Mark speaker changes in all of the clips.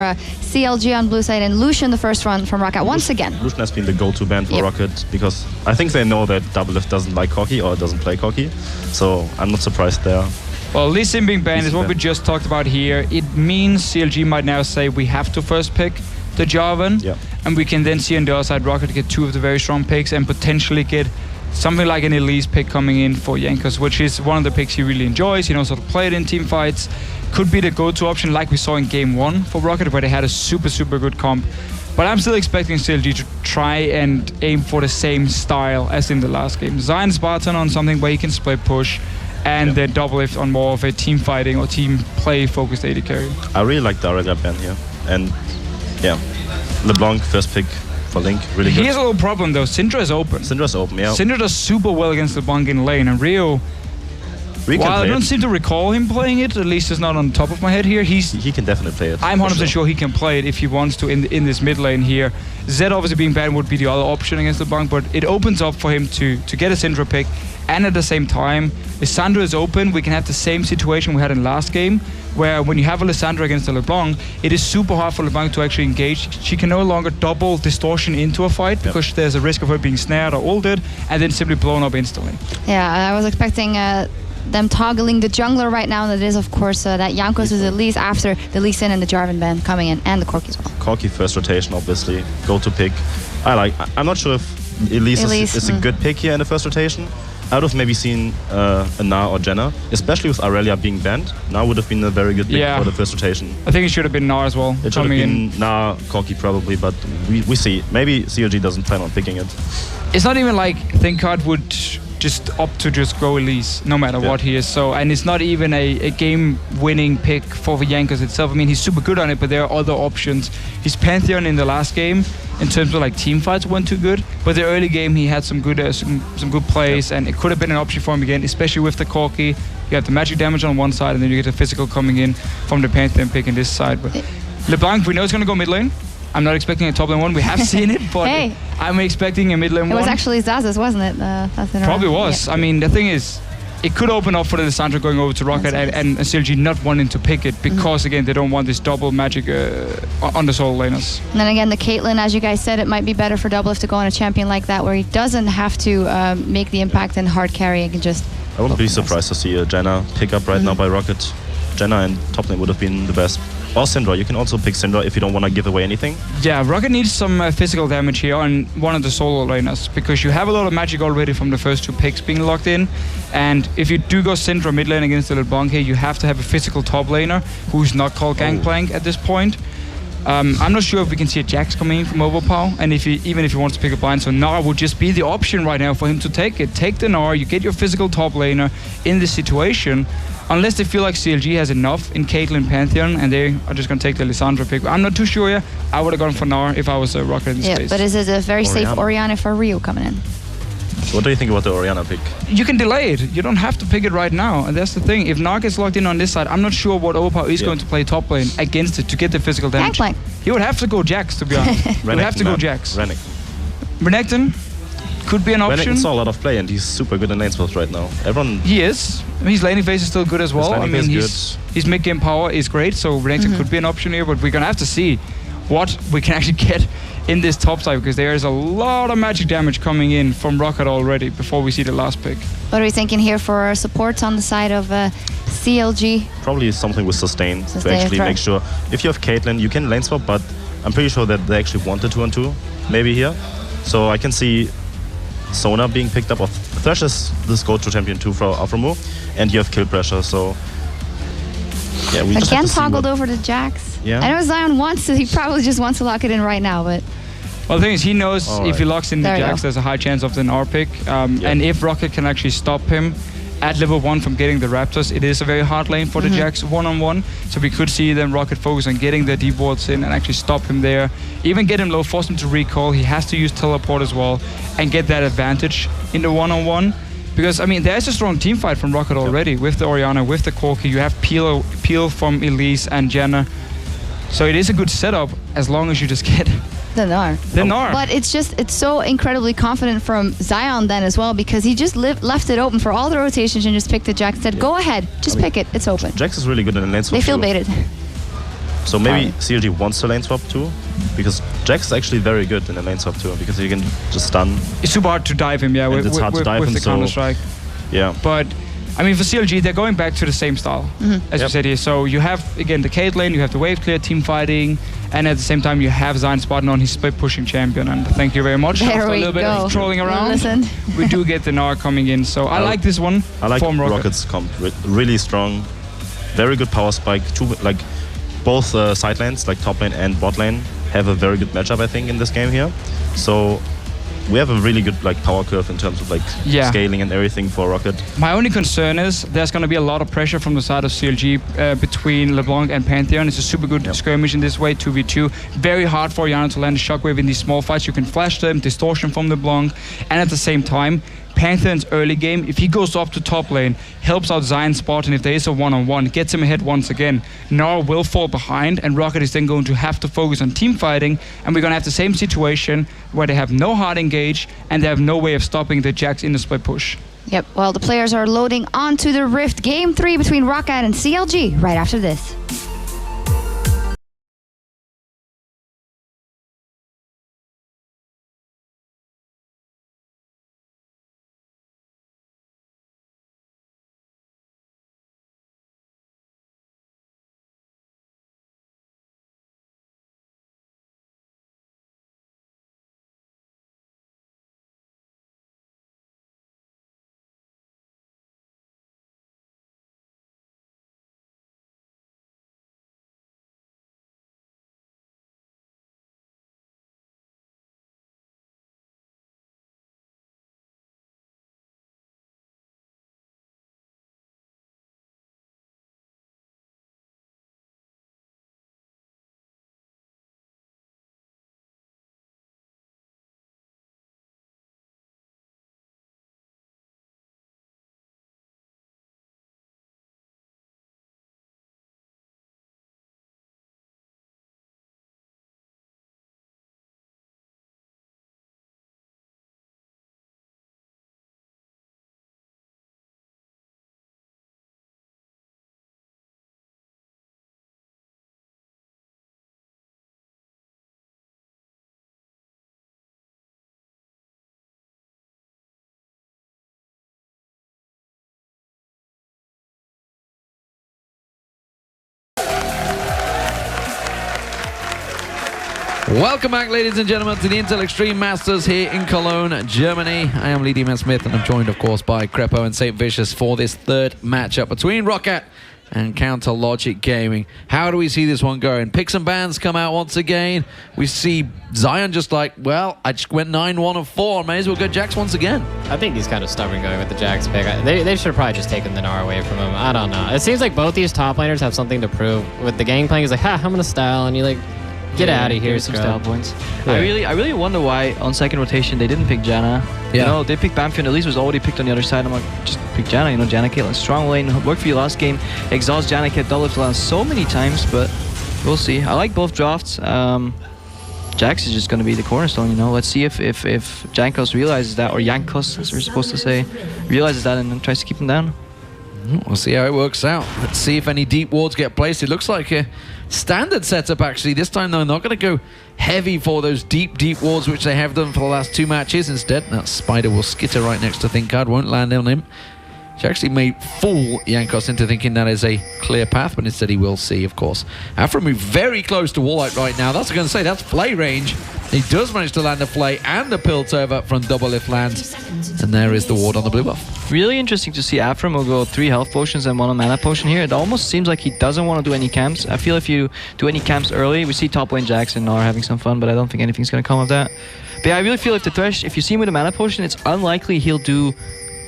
Speaker 1: CLG on blue side and Lucian the first run from ROccat once again.
Speaker 2: Lucian has been the go-to band for ROccat because I think they know that DoubleLift doesn't like Corki or doesn't play Corki, so I'm not surprised there.
Speaker 3: Well, Elise being banned is what we just talked about here. It means CLG might now say we have to first pick the Jarvan, and we can then see on the other side ROccat get two of the very strong picks and potentially get something like an Elise pick coming in for Jankos, which is one of the picks he really enjoys. He knows how to play it in team fights. Could be the go-to option like we saw in game 1 for ROccat, where they had a super good comp. But I'm still expecting CLG to try and aim for the same style as in the last game. ZionSpartan on something where he can split push, and then DoubleLift on more of a team fighting or team play focused AD carry.
Speaker 2: I really like the ROccat band here. And yeah, LeBlanc first pick for Link, really good.
Speaker 3: He has a little problem though. Syndra is open.
Speaker 2: Syndra's open, yeah.
Speaker 3: Syndra does super well against LeBlanc in lane, and Rio, while I don't seem to recall him playing it, at least it's not on the top of my head here. He
Speaker 2: can definitely play it.
Speaker 3: I'm 100% sure he can play it if he wants to in this mid lane here. Zed obviously being banned would be the other option against LeBlanc, but it opens up for him to get a Syndra pick, and at the same time, Lissandra is open. We can have the same situation we had in last game, where when you have a Lissandra against a LeBlanc, it is super hard for LeBlanc to actually engage. She can no longer double distortion into a fight because there's a risk of her being snared or ulted and then simply blown up instantly.
Speaker 1: Yeah, I was expecting them toggling the jungler right now, and it is of course that Jankos is Elise after the Lee Sin and the Jarvan ban coming in, and the Corki as well.
Speaker 2: Corki first rotation, obviously, go to pick. I'm not sure if Elise is a good pick here in the first rotation. I would have maybe seen a Gnar or Janna, especially with Aurelia being banned. Gnar would have been a very good pick for the first rotation.
Speaker 3: I think it should have been Gnar as well.
Speaker 2: It should have been Gnar, Corki probably, but we see. Maybe CLG doesn't plan on picking it.
Speaker 3: It's not even like ThinkCard would just opt to just go Elise, no matter what he is. So, and it's not even a game-winning pick for Jankos itself. I mean, he's super good on it, but there are other options. His Pantheon in the last game, in terms of like team fights, weren't too good. But the early game, he had some good plays, and it could have been an option for him again, especially with the Corki. You have the magic damage on one side, and then you get the physical coming in from the Pantheon pick in this side. But LeBlanc, we know it's going to go mid lane. I'm not expecting a top lane one. We have seen it, but I'm expecting a mid lane one.
Speaker 1: It was actually Zaz's, wasn't it?
Speaker 3: Probably was. Yeah. I mean, the thing is, it could open up for the Lissandra going over to ROccat and CLG not wanting to pick it because, again, they don't want this double magic on the solo laners.
Speaker 1: And then again, the Caitlyn, as you guys said, it might be better for DoubleLift to go on a champion like that where he doesn't have to make the impact and hard carry and can just...
Speaker 2: I wouldn't be surprised to see a Janna pick up right now by ROccat. Janna and top lane would have been the best. Or Syndra, you can also pick Syndra if you don't want to give away anything. Yeah,
Speaker 3: ROccat needs some physical damage here on one of the solo laners, because you have a lot of magic already from the first two picks being locked in, and if you do go Syndra mid lane against the LeBlanc here, you have to have a physical top laner who's not called Gangplank at this point. I'm not sure if we can see a Jax coming in from Overpow, and even if he wants to pick a blind, so Gnar would just be the option right now for him to take it. Take the Gnar, you get your physical top laner in this situation, unless they feel like CLG has enough in Caitlyn Pantheon and they are just going to take the Lissandra pick. I'm not too sure yet. I would have gone for Gnar if I was a ROccat in this case.
Speaker 1: But is it a very safe Orianna for Rio coming in?
Speaker 2: What do you think about the Orianna pick?
Speaker 3: You can delay it. You don't have to pick it right now. And that's the thing. If Gnar gets locked in on this side, I'm not sure what Overpow is going to play top lane against it to get the physical damage.
Speaker 1: Gangplank.
Speaker 3: He would have to go Jax, to be honest. He would have to go Jax. Renekton could be an option.
Speaker 2: Renekton saw a lot of play and he's super good in lane spots right now.
Speaker 3: He is. I mean, his laning phase is still good as well. I mean, his mid-game power is great, so Renekton could be an option here, but we're going to have to see what we can actually get in this top side, because there is a lot of magic damage coming in from ROccat already before we see the last pick.
Speaker 1: What are we thinking here for supports on the side of CLG?
Speaker 2: Probably something with sustain to actually make sure. If you have Caitlyn, you can lane swap, but I'm pretty sure that they actually want the 2-on-2 maybe here. So I can see Sona being picked up. Thresh is this go-to champion too for Aphromoo, and you have kill pressure, so yeah, we just have to
Speaker 1: toggled over to Jax.
Speaker 2: Yeah.
Speaker 1: I know Zion wants to, he probably just wants to lock it in right now, but...
Speaker 3: Well, the thing is, he knows if he locks in the Jax, there's a high chance of the Gnar pick. And if ROccat can actually stop him at level 1 from getting the Raptors, it is a very hard lane for the Jax one-on-one. So we could see them ROccat focus on getting the deep wards in and actually stop him there. Even get him low, force him to recall. He has to use teleport as well and get that advantage in the one-on-one. Because, I mean, there's a strong team fight from ROccat already with the Orianna, with the Corki. You have Peel from Elise and Janna. So it is a good setup as long as you just get
Speaker 1: the Gnar.
Speaker 3: The Gnar.
Speaker 1: But it's so incredibly confident from Zion then as well, because he just left it open for all the rotations and just picked the Jax. Said, go ahead, just pick it. It's open.
Speaker 2: Jax is really good in the lane swap.
Speaker 1: They feel baited.
Speaker 2: So maybe CLG wants to lane swap too, because Jax is actually very good in the lane swap too, because you can just stun.
Speaker 3: It's super hard to dive him, yeah, with the Counter-Strike.
Speaker 2: Yeah.
Speaker 3: But I mean, for CLG, they're going back to the same style, as you said here. So you have, again, the Caitlyn, you have the wave clear, team fighting, and at the same time, you have ZionSpartan on his split pushing champion. And thank you very much.
Speaker 1: There
Speaker 3: After
Speaker 1: we
Speaker 3: a little bit
Speaker 1: go.
Speaker 3: of trolling around, we do get the Gnar coming in. So I like this one.
Speaker 2: I like ROcCat's comp, really strong, very good power spike. Both side lanes, like top lane and bot lane, have a very good matchup, I think, in this game here. So we have a really good power curve in terms of scaling and everything for ROcCat.
Speaker 3: My only concern is there's going to be a lot of pressure from the side of CLG between LeBlanc and Pantheon. It's a super good skirmish in this way, 2v2. Very hard for Orianna to land a shockwave in these small fights. You can flash them, distortion from LeBlanc, and at the same time, Pantheon's early game, if he goes up to top lane, helps out ZionSpartan if there is a one-on-one, gets him ahead once again. Gnar will fall behind, and ROcCat is then going to have to focus on team fighting, and we're going to have the same situation where they have no hard engage, and they have no way of stopping the Jax in the split push.
Speaker 1: Yep, well, the players are loading onto the Rift. Game 3 between ROcCat and CLG right after this.
Speaker 4: Welcome back, ladies and gentlemen, to the Intel Extreme Masters here in Cologne, Germany. I am Lee Deman Smith, and I'm joined, of course, by Krepo and SaintVicious for this third matchup between ROcCat and Counter Logic Gaming. How do we see this one going? Picks and bans come out once again. We see Zion just like, well, I just went 9-1-4. May as well go Jax once again.
Speaker 5: I think he's kind of stubborn going with the Jax pick. They should have probably just taken the Gnar away from him. I don't know. It seems like both these top laners have something to prove. With the gang playing, he's like, ha, I'm going to style, and you get out of here,
Speaker 6: some style points.
Speaker 5: Yeah.
Speaker 6: I really wonder why on second rotation they didn't pick Janna.
Speaker 4: Yeah.
Speaker 6: You know, they picked Pantheon. Elise was already picked on the other side. I'm like, just pick Janna. You know, Janna, Caitlyn, strong lane, worked for you last game. Exhaust Janna, kept DoubleLift land so many times, but we'll see. I like both drafts. Jax is just going to be the cornerstone. You know, let's see if Jankos realizes that, or Jankos, as we're supposed to say, realizes that and then tries to keep him down.
Speaker 4: We'll see how it works out. Let's see if any deep wards get placed. It looks like a standard setup, actually. This time, though, not going to go heavy for those deep wards, which they have done for the last two matches. Instead, that Spider will skitter right next to ThinkCard, won't land on him. She actually may fool Jankos into thinking that is a clear path, but instead he will see, of course. Aphromoo very close to Woolite right now. That's what I'm going to say. That's Flay range. He does manage to land a Flay and a Piltover from DoubleLift lands. And there is the ward on the blue buff.
Speaker 6: Really interesting to see Aphromoo go 3 health potions and 1 mana potion here. It almost seems like he doesn't want to do any camps. I feel if you do any camps early, we see top lane Jax and Gnar having some fun, but I don't think anything's going to come of that. But yeah, I really feel if the Thresh, if you see him with a mana potion, it's unlikely he'll do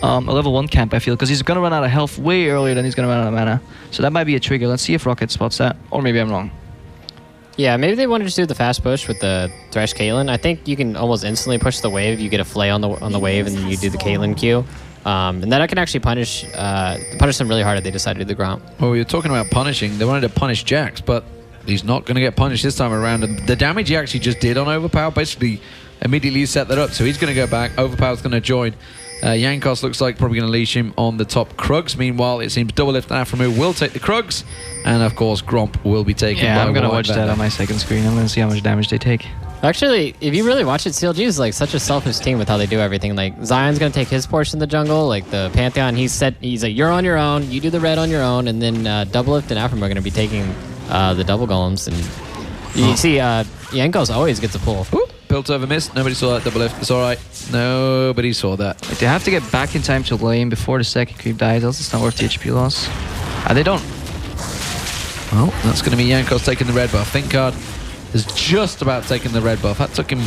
Speaker 6: a level 1 camp, I feel, because he's going to run out of health way earlier than he's going to run out of mana. So that might be a trigger. Let's see if ROcCat spots that, or maybe I'm wrong.
Speaker 5: Yeah, maybe they wanted to do the fast push with the Thresh Caitlyn. I think you can almost instantly push the wave. You get a Flay on the wave, and then you do the Caitlyn Q. And then I can actually punish them really hard if they decide to do the Gromp.
Speaker 4: Well, you're talking about punishing. They wanted to punish Jax, but he's not going to get punished this time around. And the damage he actually just did on Overpow basically immediately set that up. So he's going to go back. Overpow's going to join. Jankos looks like probably going to leash him on the top Krugs. Meanwhile, it seems DoubleLift and Aphromoo will take the Krugs. And of course, Gromp will be taken by
Speaker 6: I'm going to
Speaker 4: Woolite
Speaker 6: watch that
Speaker 4: Vander.
Speaker 6: on my second screen. I'm going to see how much damage they take.
Speaker 5: Actually, if you really watch it, CLG is like such a selfish team with how they do everything. Like Zion's gonna take his portion of the jungle. Like the Pantheon, he's like, you're on your own. You do the red on your own, and then DoubleLift and Aphromoo are gonna be taking the double golems. And you see, Jankos always gets a pull.
Speaker 4: Built over miss. Nobody saw that DoubleLift. It's all right. Nobody saw that.
Speaker 6: Like, they have to get back in time to lane before the second creep dies, else it's not worth the HP loss. They don't.
Speaker 4: Well, that's going to be Jankos taking the red buff. ThinkCard is just about taking the red buff. That took him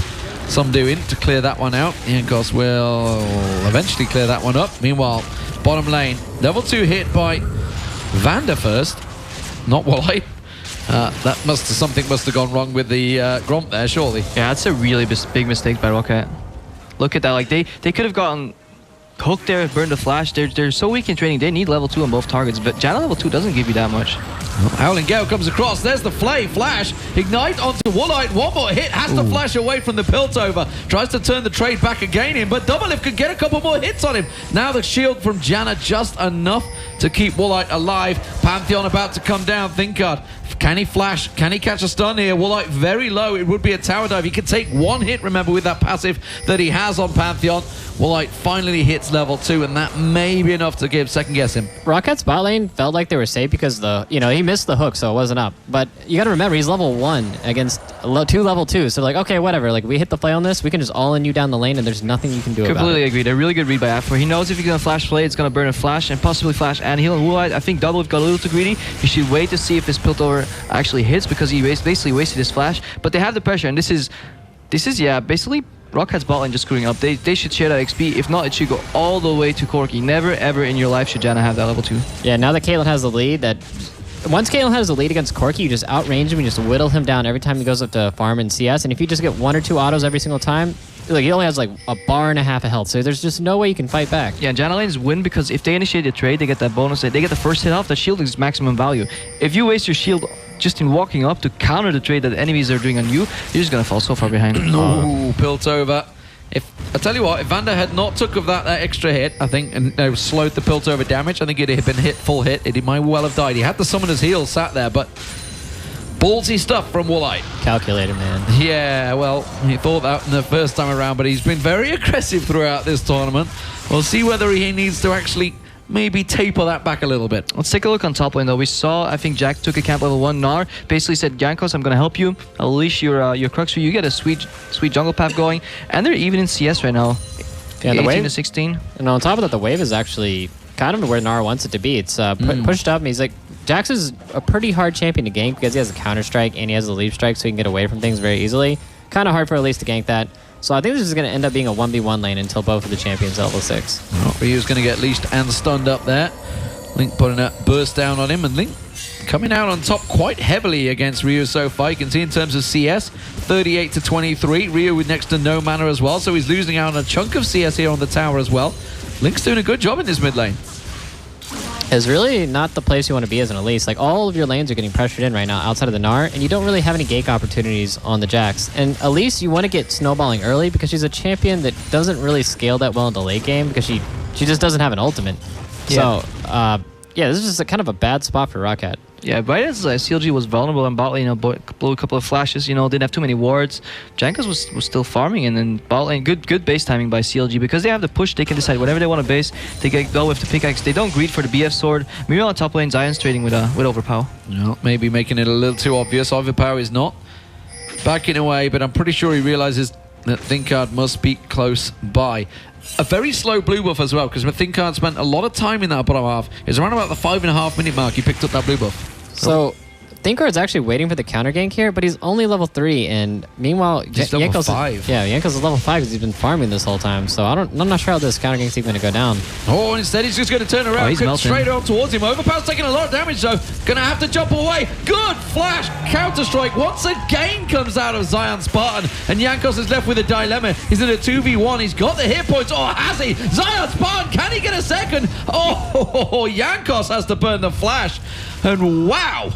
Speaker 4: some doing to clear that one out. Jankos will eventually clear that one up. Meanwhile, bottom lane, level 2 hit by Vander first, not Woolite. Something must have gone wrong with the Gromp there, surely.
Speaker 6: Yeah, that's a really big mistake by ROccat. Look at that. Like they could have gotten hooked there, burned the flash. They're so weak in training. They need level 2 on both targets, but Janna level 2 doesn't give you that much.
Speaker 4: Howling Gale comes across. There's the flash. Ignite onto Woolite. One more hit. Has to flash away from the Piltover. Tries to turn the trade back again in, but DoubleLift could get a couple more hits on him. Now the shield from Janna just enough to keep Woolite alive. Pantheon about to come down. ThinkCard. Can he flash? Can he catch a stun here? Woolite very low. It would be a tower dive. He can take one hit, remember, with that passive that he has on Pantheon. Woolite finally hits level 2, and that may be enough to second guess him.
Speaker 5: ROccat's bot lane felt like they were safe because he missed the hook, so it wasn't up. But you got to remember, he's level 1 against 2 level 2. So like, okay, whatever. Like we hit the play on this, we can just all in you down the lane, and there's nothing you can do about it.
Speaker 6: Completely agreed. A really good read by Aphromoo. He knows if he's gonna flash play, it's gonna burn a flash and possibly flash and heal. And Woolite, I think DoubleLift got a little too greedy. You should wait to see if this Piltover actually hits because he basically wasted his flash. But they have the pressure, and this is basically ROccat's bot lane just screwing up. They should share that XP. If not, it should go all the way to Corki. Never ever in your life should Janna have that level 2.
Speaker 5: Yeah, now that Caitlyn has the lead, once Caitlyn has the lead against Corki, you just outrange him and just whittle him down every time he goes up to farm in CS. And if you just get 1 or 2 autos every single time, like he only has like a bar and a half of health, so there's just no way you can fight back.
Speaker 6: Yeah, Janna lanes win because if they initiate the trade, they get that bonus. They get the first hit off. The shield is maximum value. If you waste your shield just in walking up to counter the trade that the enemies are doing on you, you're just gonna fall so far behind.
Speaker 4: No, Piltover. I tell you what, if Vander had not took of that extra hit, I think, and slowed the Piltover damage, I think it'd have been full hit. It might well have died. He had the Summoner's Heal sat there, but ballsy stuff from Woolite.
Speaker 5: Calculator, man.
Speaker 4: Yeah, well, he thought that in the first time around, but he's been very aggressive throughout this tournament. We'll see whether he needs to actually maybe taper that back a little bit.
Speaker 6: Let's take a look on top lane though. We saw, I think Jack took a camp level 1. Gnar basically said, Jankos, I'm gonna help you. I'll leash your crux for you. You get a sweet jungle path going. And they're even in CS right now.
Speaker 5: Yeah, the
Speaker 6: 18
Speaker 5: wave
Speaker 6: to 16.
Speaker 5: And on top of that, the wave is actually kind of where Gnar wants it to be. It's pushed up, and he's like, Jax is a pretty hard champion to gank because he has a counter strike and he has a leap strike, so he can get away from things very easily. Kind of hard for Elise to gank that. So I think this is going to end up being a 1v1 lane until both of the champions are level 6.
Speaker 4: Oh, Ryu's going to get leashed and stunned up there. Link putting a burst down on him, and Link coming out on top quite heavily against Ryu so far. You can see in terms of CS, 38 to 23. Ryu with next to no mana as well, so he's losing out on a chunk of CS here on the tower as well. Link's doing a good job in this mid lane.
Speaker 5: It's really not the place you want to be as an Elise. Like, all of your lanes are getting pressured in right now outside of the Gnar, and you don't really have any gank opportunities on the Jax. And Elise, you want to get snowballing early because she's a champion that doesn't really scale that well in the late game because she just doesn't have an ultimate.
Speaker 6: Yeah.
Speaker 5: So, yeah, this is just kind of a bad spot for ROccat.
Speaker 6: Yeah, right as CLG was vulnerable on bot lane, blew a couple of flashes, didn't have too many wards. Jankos was still farming, and then bot lane, good base timing by CLG. Because they have the push, they can decide whatever they want to base. They go with the pickaxe. They don't greed for the BF sword. Meanwhile, on top lane, Zion's trading with Overpow.
Speaker 4: No, maybe making it a little too obvious. Overpow is not backing away, but I'm pretty sure he realizes that ThinkCard must be close by. A very slow blue buff as well, because ThinkCard spent a lot of time in that bottom half. It's around about the 5.5 minute mark he picked up that blue buff.
Speaker 5: So ThinkCard's actually waiting for the counter gank here, but he's only level 3, and meanwhile,
Speaker 4: He's level 5.
Speaker 5: Jankos is level 5 because he's been farming this whole time. So I'm not sure how this counter gank's even going to go down.
Speaker 4: Oh, instead he's just going to turn around,
Speaker 6: he's melting.
Speaker 4: straight on towards him. Overpow's taking a lot of damage though. Going to have to jump away. Good flash, counter strike. Once again comes out of ZionSpartan, and Jankos is left with a dilemma. He's in a 2v1. He's got the hit points. Oh, has he? ZionSpartan, can he get a second? Oh, Jankos has to burn the flash, and wow.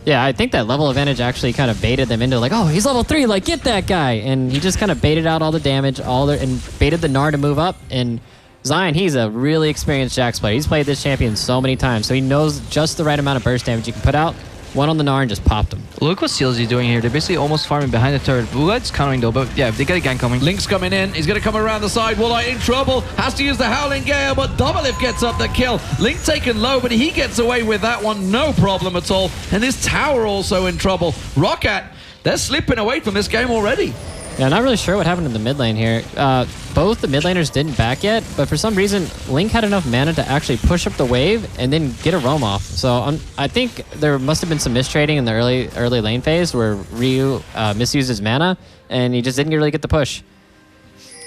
Speaker 5: Yeah, I think that level advantage actually kind of baited them into like, oh, he's level 3, like, get that guy. And he just kind of baited out all the damage, and baited the Gnar to move up. And Zion, he's a really experienced Jax player. He's played this champion so many times, so he knows just the right amount of burst damage you can put out. One on the Gnar and just popped him.
Speaker 6: Look what CLG is doing here. They're basically almost farming behind the turret. Woolite's countering though, but yeah, they got a gang coming.
Speaker 4: Link's coming in. He's going to come around the side. Woolite in trouble. Has to use the Howling Gale, but DoubleLift gets up the kill. Link taken low, but he gets away with that one. No problem at all. And this tower also in trouble. ROccat, they're slipping away from this game already.
Speaker 5: Yeah, not really sure what happened in the mid lane here. Both the mid laners didn't back yet, but for some reason, Link had enough mana to actually push up the wave and then get a roam off. So I think there must have been some mistrading in the early lane phase where Ryu misuses mana, and he just didn't really get the push.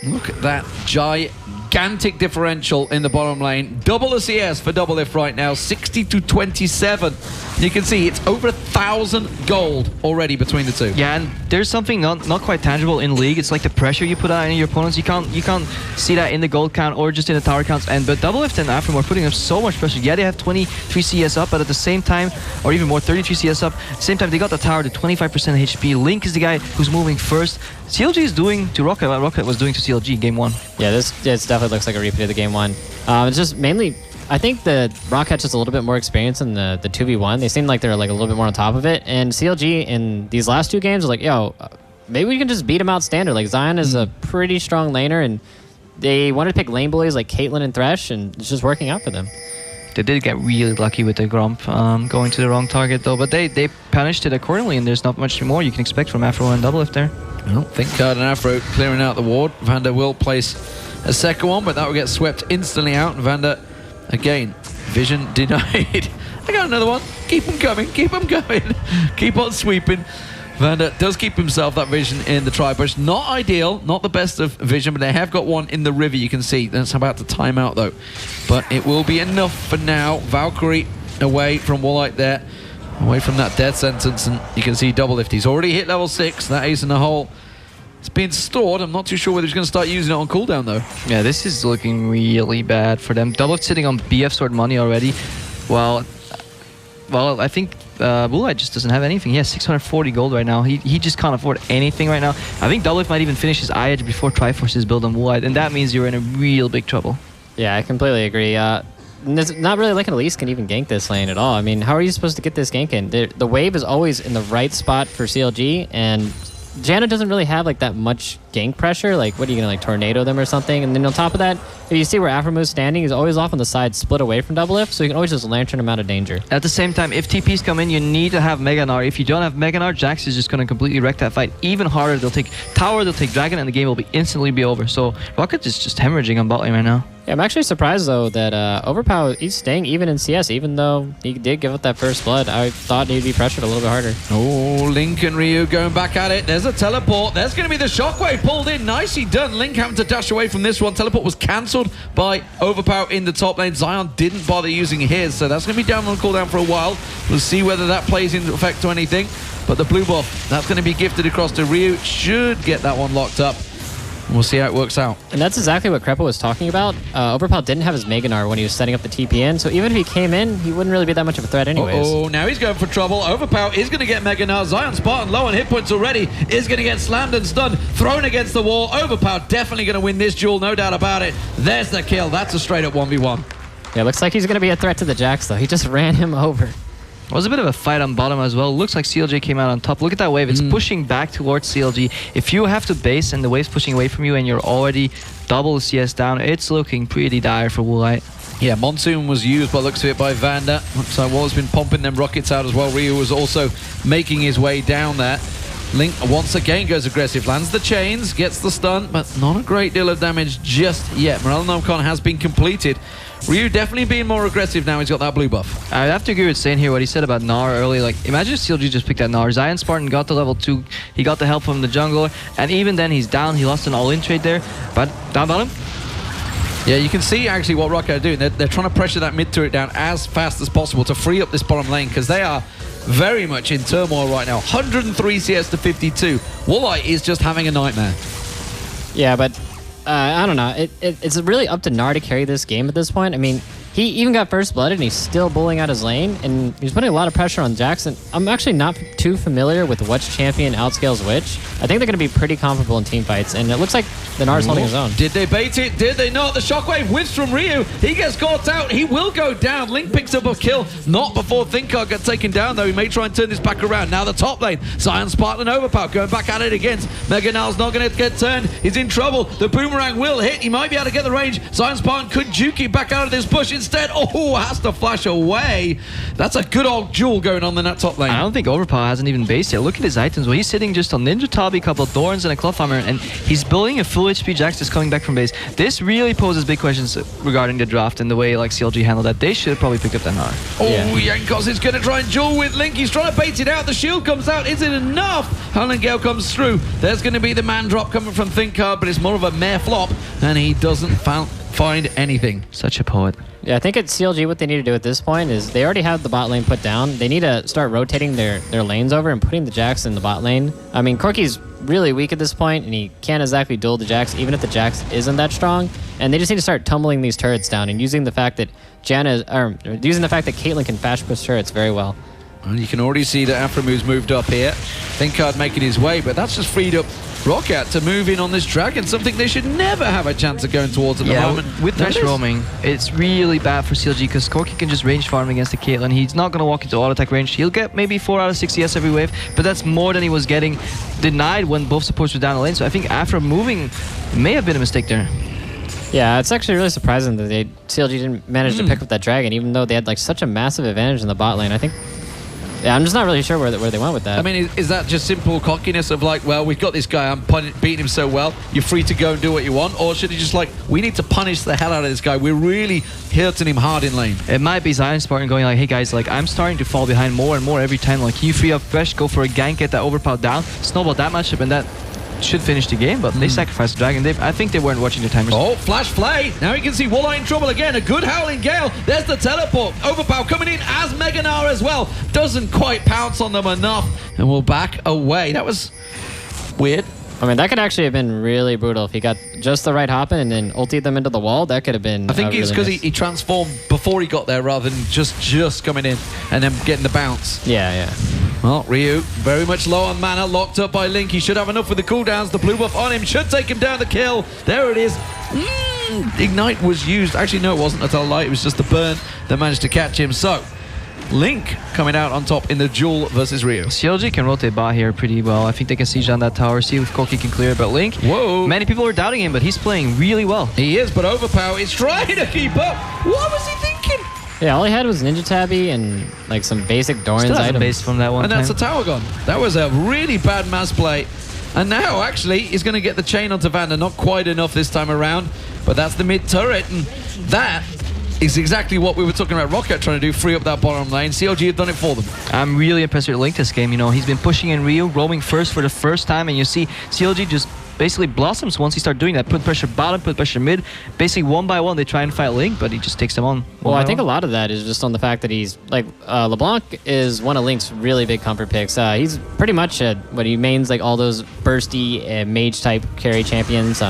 Speaker 4: Look at that gigantic differential in the bottom lane. Double the CS for DoubleLift right now, 60 to 27. You can see it's over 1,000 gold already between the two.
Speaker 6: Yeah, and there's something not quite tangible in League. It's like the pressure you put on your opponents. You can't see that in the gold count or just in the tower counts. But DoubleLift and Aphromoo are putting up so much pressure. Yeah, they have 23 CS up, but at the same time, or even more, 33 CS up. At the same time, they got the tower to 25% HP. Link is the guy who's moving first. CLG is doing to ROccat what ROccat was doing to CLG game 1.
Speaker 5: Yeah, this definitely looks like a repeat of the game 1. It's just mainly, I think the ROccat just a little bit more experience in the 2v1. They seem like they're like a little bit more on top of it. And CLG in these last 2 games are like, yo, maybe we can just beat them out standard. Like Zion is a pretty strong laner, and they wanted to pick lane bullies like Caitlyn and Thresh, and it's just working out for them.
Speaker 6: They did get really lucky with the Grump going to the wrong target though, but they punished it accordingly, and there's not much more you can expect from Aphromoo and DoubleLift there.
Speaker 4: Well, ThinkCard and Aphro clearing out the ward. Vander will place a second one, but that will get swept instantly out. And Vander, again, vision denied. I got another one. Keep them coming. Keep them going. Keep on sweeping. Vander does keep himself that vision in the tri-bush. Not ideal, not the best of vision, but they have got one in the river, you can see. That's about to time out, though. But it will be enough for now. Valkyrie away from Woolite there. Away from that death sentence, and you can see DoubleLift. He's already hit level 6. That ace in the hole. It's been stored. I'm not too sure whether he's going to start using it on cooldown, though.
Speaker 6: Yeah, this is looking really bad for them. DoubleLift sitting on BF sword money already. Well, I think Woolite just doesn't have anything. He has 640 gold right now. He just can't afford anything right now. I think DoubleLift might even finish his eye edge before Triforce's build on Woolite, and that means you're in a real big trouble.
Speaker 5: Yeah, I completely agree. It's not really like an Elise can even gank this lane at all. I mean, how are you supposed to get this gank in? The wave is always in the right spot for CLG, and Janna doesn't really have like that much gank pressure. Like, what are you gonna like tornado them or something? And then on top of that, if you see where Aphromoo standing, he's always off on the side, split away from DoubleLift, so you can always just lantern him out of danger.
Speaker 6: At the same time, if TPs come in, you need to have Mega Gnar. If you don't have Mega Gnar, Jax is just gonna completely wreck that fight even harder. They'll take tower, they'll take dragon, and the game will instantly be over. So ROccat is just hemorrhaging on bot lane right now.
Speaker 5: Yeah, I'm actually surprised though that Overpow is staying even in CS, even though he did give up that first blood. I thought he'd be pressured a little bit harder.
Speaker 4: Oh, Link and Ryu going back at it. There's a teleport. There's going to be the shockwave pulled in. Nicely done. Link having to dash away from this one. Teleport was cancelled by Overpow in the top lane. Zion didn't bother using his, so that's going to be down on cooldown for a while. We'll see whether that plays into effect to anything. But the blue buff, that's going to be gifted across to Ryu. Should get that one locked up. We'll see how it works out.
Speaker 5: And that's exactly what Krepo was talking about. Overpow didn't have his Mega Gnar when he was setting up the TP in, so even if he came in, he wouldn't really be that much of a threat anyways.
Speaker 4: Oh, now he's going for trouble. Overpow is going to get Mega Gnar. ZionSpartan low on hit points already, is going to get slammed and stunned, thrown against the wall. Overpow definitely going to win this duel, no doubt about it. There's the kill. That's a straight up 1v1.
Speaker 5: Yeah, looks like he's going to be a threat to the Jax, though. He just ran him over.
Speaker 6: It was a bit of a fight on bottom as well. Looks like CLG came out on top. Look at that wave. It's pushing back towards CLG. If you have to base and the wave's pushing away from you and you're already double CS down, it's looking pretty dire for Woolite.
Speaker 4: Yeah, Monsoon was used by the looks of it by Vander. Looks like Wall's been pumping them rockets out as well. Ryu was also making his way down there. Link once again goes aggressive, lands the chains, gets the stun, but not a great deal of damage just yet. Morale Nomcon has been completed. Ryu definitely being more aggressive now he's got that blue buff.
Speaker 6: I have to agree with Saint here, what he said about Gnar earlier. Like, imagine if CLG just picked that Gnar. ZionSpartan got to level 2, he got the help from the jungler, and even then he's down, he lost an all-in trade there, but down bottom.
Speaker 4: Yeah, you can see actually what ROccat are doing. They're trying to pressure that mid turret down as fast as possible to free up this bottom lane, because they are very much in turmoil right now. 103 CS to 52. Woolite is just having a nightmare.
Speaker 5: Yeah, but I don't know. It's really up to Gnar to carry this game at this point. I mean, he even got first blooded and he's still bullying out his lane, and he's putting a lot of pressure on Jackson. I'm actually not too familiar with which champion outscales which. I think they're going to be pretty comparable in team fights, and it looks like the Gnar's holding his own.
Speaker 4: Did they bait it? Did they not? The shockwave whiffs from Ryu. He gets caught out. He will go down. Link picks up a kill. Not before ThinkCard gets taken down, though. He may try and turn this back around. Now the top lane. ZionSpartan and Overpow going back at it against. Meganal's not going to get turned. He's in trouble. The boomerang will hit. He might be able to get the range. ZionSpartan could juke it back out of this bush instead. Oh, has to flash away. That's a good old duel going on in that top lane.
Speaker 6: I don't think Overpow hasn't even based yet. Look at his items. Well, he's sitting just on Ninja Tabi, a couple of Thorns, and a Cloth Armor, and he's building a full HP Jax that's coming back from base. This really poses big questions regarding the draft and the way like CLG handled that. They should have probably picked up that Gnar.
Speaker 4: Oh, Jankos is going to try and duel with Link. He's trying to bait it out. The shield comes out. Is it enough? Gale comes through. There's going to be the man drop coming from ThinkCard, but it's more of a mere flop, and he doesn't find anything.
Speaker 6: Such a poet.
Speaker 5: Yeah, I think at CLG what they need to do at this point is they already have the bot lane put down. They need to start rotating their lanes over and putting the Jax in the bot lane. I mean, Corki's really weak at this point, and he can't exactly duel the Jax, even if the Jax isn't that strong. And they just need to start tumbling these turrets down and using the fact that using the fact that Caitlyn can fast push turrets very well.
Speaker 4: And you can already see that Aphromoo's moved up here. ThinkCard making his way, but that's just freed up ROccat to move in on this dragon, something they should never have a chance of going towards at the moment.
Speaker 6: With Thresh roaming, it's really bad for CLG because Corki can just range farm against the Caitlyn. He's not going to walk into auto attack range. He'll get maybe 4 out of 6 CS every wave, but that's more than he was getting denied when both supports were down the lane. So I think Aphro moving may have been a mistake there.
Speaker 5: Yeah, it's actually really surprising that CLG didn't manage to pick up that dragon, even though they had like such a massive advantage in the bot lane. I think. Yeah, I'm just not really sure where they went with that.
Speaker 4: I mean, is that just simple cockiness of like, well, we've got this guy, I'm beating him so well, you're free to go and do what you want? Or should he just like, we need to punish the hell out of this guy, we're really hurting him hard in lane?
Speaker 6: It might be ZionSpartan going like, hey guys, like I'm starting to fall behind more and more every time. Like, you free up Thresh, go for a gank, get that Overpow down, snowball that matchup, and that should finish the game, but they sacrificed the dragon. I think they weren't watching the timers.
Speaker 4: Oh, flash play. Now you can see Woolite in trouble again. A good Howling Gale. There's the teleport. Overpow coming in as Gnar as well. Doesn't quite pounce on them enough and will back away. That was weird.
Speaker 5: I mean, that could actually have been really brutal if he got just the right hop in and then ultied them into the wall. That could have been.
Speaker 4: I think it's because he transformed before he got there rather than just coming in and then getting the bounce.
Speaker 5: Yeah.
Speaker 4: Well, Ryu, very much low on mana, locked up by Link. He should have enough with the cooldowns. The blue buff on him should take him down the kill. There it is. Ignite was used. Actually, no, it wasn't at all light. It was just the burn that managed to catch him. So, Link coming out on top in the duel versus Ryu.
Speaker 6: CLG can rotate bot here pretty well. I think they can siege on that tower, see if Corki can clear it. But Link, many people are doubting him, but he's playing really well.
Speaker 4: He is, but Overpow is trying to keep up. What was he thinking?
Speaker 5: Yeah, all he had was Ninja Tabi and like some basic Doran's items.
Speaker 6: Based from that one
Speaker 4: and that's a tower gone. That was a really bad mass play. And now, actually, he's going to get the chain onto Vander. Not quite enough this time around, but that's the mid turret. And that is exactly what we were talking about ROccat trying to do, free up that bottom lane. CLG have done it for them.
Speaker 6: I'm really impressed with Link this game. You know, he's been pushing in Ryu, roaming first for the first time, and you see CLG just basically blossoms once he starts doing that. Put pressure bottom, put pressure mid. Basically, one by one, they try and fight Link, but he just takes them on.
Speaker 5: Well, I think a lot of that is just on the fact that he's, like, LeBlanc is one of Link's really big comfort picks. He's pretty much what he mains, like, all those bursty mage-type carry champions.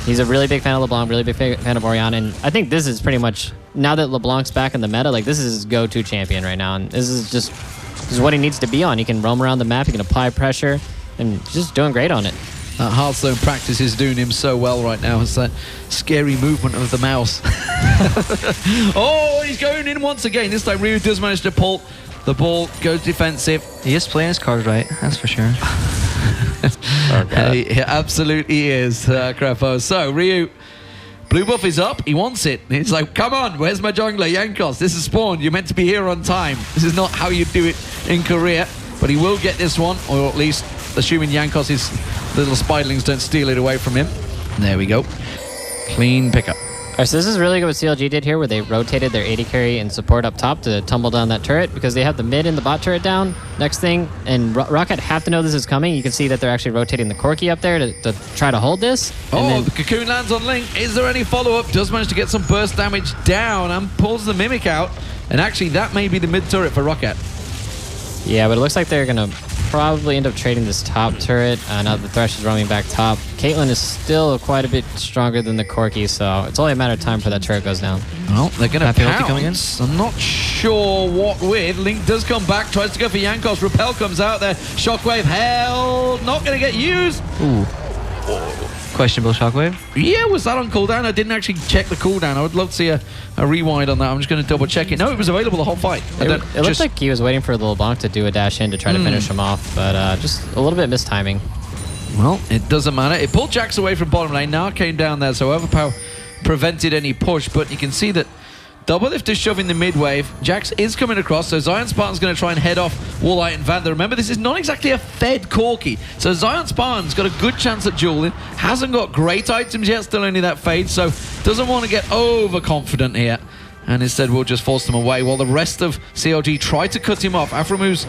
Speaker 5: He's a really big fan of LeBlanc, really big fan of Orianna, and I think this is pretty much, now that LeBlanc's back in the meta, like, this is his go-to champion right now, and this is what he needs to be on. He can roam around the map, he can apply pressure, and he's just doing great on it.
Speaker 4: That Hearthstone practice is doing him so well right now. It's that scary movement of the mouse. Oh, he's going in once again. This time Ryu does manage to pull the ball, goes defensive.
Speaker 6: He is playing his cards right, that's for sure.
Speaker 4: He absolutely is, Krepo. So, Ryu, blue buff is up. He wants it. He's like, come on, where's my jungler? Jankos, this is Spawn. You're meant to be here on time. This is not how you do it in Korea. But he will get this one, or at least assuming Jankos' little spiderlings don't steal it away from him. There we go. Clean pickup.
Speaker 5: All right, so this is really good what CLG did here, where they rotated their AD carry and support up top to tumble down that turret, because they have the mid and the bot turret down. Next thing, and ROccat have to know this is coming. You can see that they're actually rotating the Corki up there to try to hold this.
Speaker 4: Oh, the cocoon lands on Link. Is there any follow-up? Does manage to get some burst damage down and pulls the Mimic out. And actually, that may be the mid turret for ROccat.
Speaker 5: Yeah, but it looks like they're going to probably end up trading this top turret. Now the Thresh is roaming back top. Caitlyn is still quite a bit stronger than the Corki, so it's only a matter of time before that turret goes down.
Speaker 4: Well, they're going to
Speaker 6: penalty coming in.
Speaker 4: I'm not sure what with. Link does come back, tries to go for Jankos. Repel comes out there. Shockwave held, not going to get used.
Speaker 6: Ooh. Questionable shockwave.
Speaker 4: Yeah, was that on cooldown? I didn't actually check the cooldown. I would love to see a rewind on that. I'm just going to double check it. No, it was available the whole fight.
Speaker 5: It looked like he was waiting for the LeBlanc to do a dash in to try to finish him off, but just a little bit mistiming.
Speaker 4: Well, it doesn't matter. It pulled Jax away from bottom lane. Gnar came down there, so Overpow prevented any push, but you can see that DoubleLift is shoving the mid wave. Jax is coming across, so ZionSpartan's going to try and head off Woolite and Vander. Remember, this is not exactly a fed Corki, so ZionSpartan's got a good chance at dueling. Hasn't got great items yet, still only that fade, so doesn't want to get overconfident here. And instead we'll just force them away while the rest of CLG try to cut him off. Aphromoo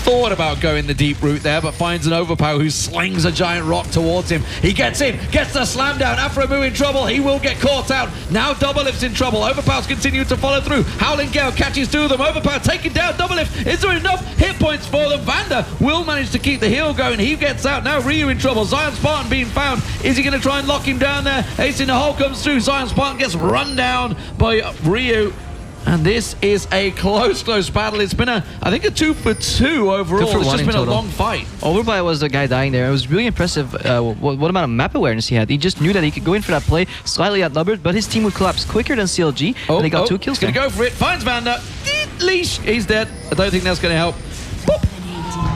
Speaker 4: thought about going the deep route there, but finds an Overpow who slings a giant rock towards him. He gets in, gets the slam down. Aphromoo in trouble. He will get caught out. Now DoubleLift's in trouble. Overpow's continued to follow through. Howling Gale catches two of them. Overpow taken down. DoubleLift. Is there enough hit points for them? Vander will manage to keep the heal going. He gets out. Now Ryu in trouble. ZionSpartan being found. Is he going to try and lock him down there? Ace in the hole comes through. ZionSpartan gets run down by Ryu. And this is a close battle. It's been, I think, a 2-for-2 overall. It's just been a long fight.
Speaker 6: Overpow was the guy dying there. It was really impressive what amount of map awareness he had. He just knew that he could go in for that play, slightly outnumbered, but his team would collapse quicker than CLG, and they got 2 kills.
Speaker 4: He's going to go for it. Finds Vander. Leash. He's dead. I don't think that's going to help. Boop.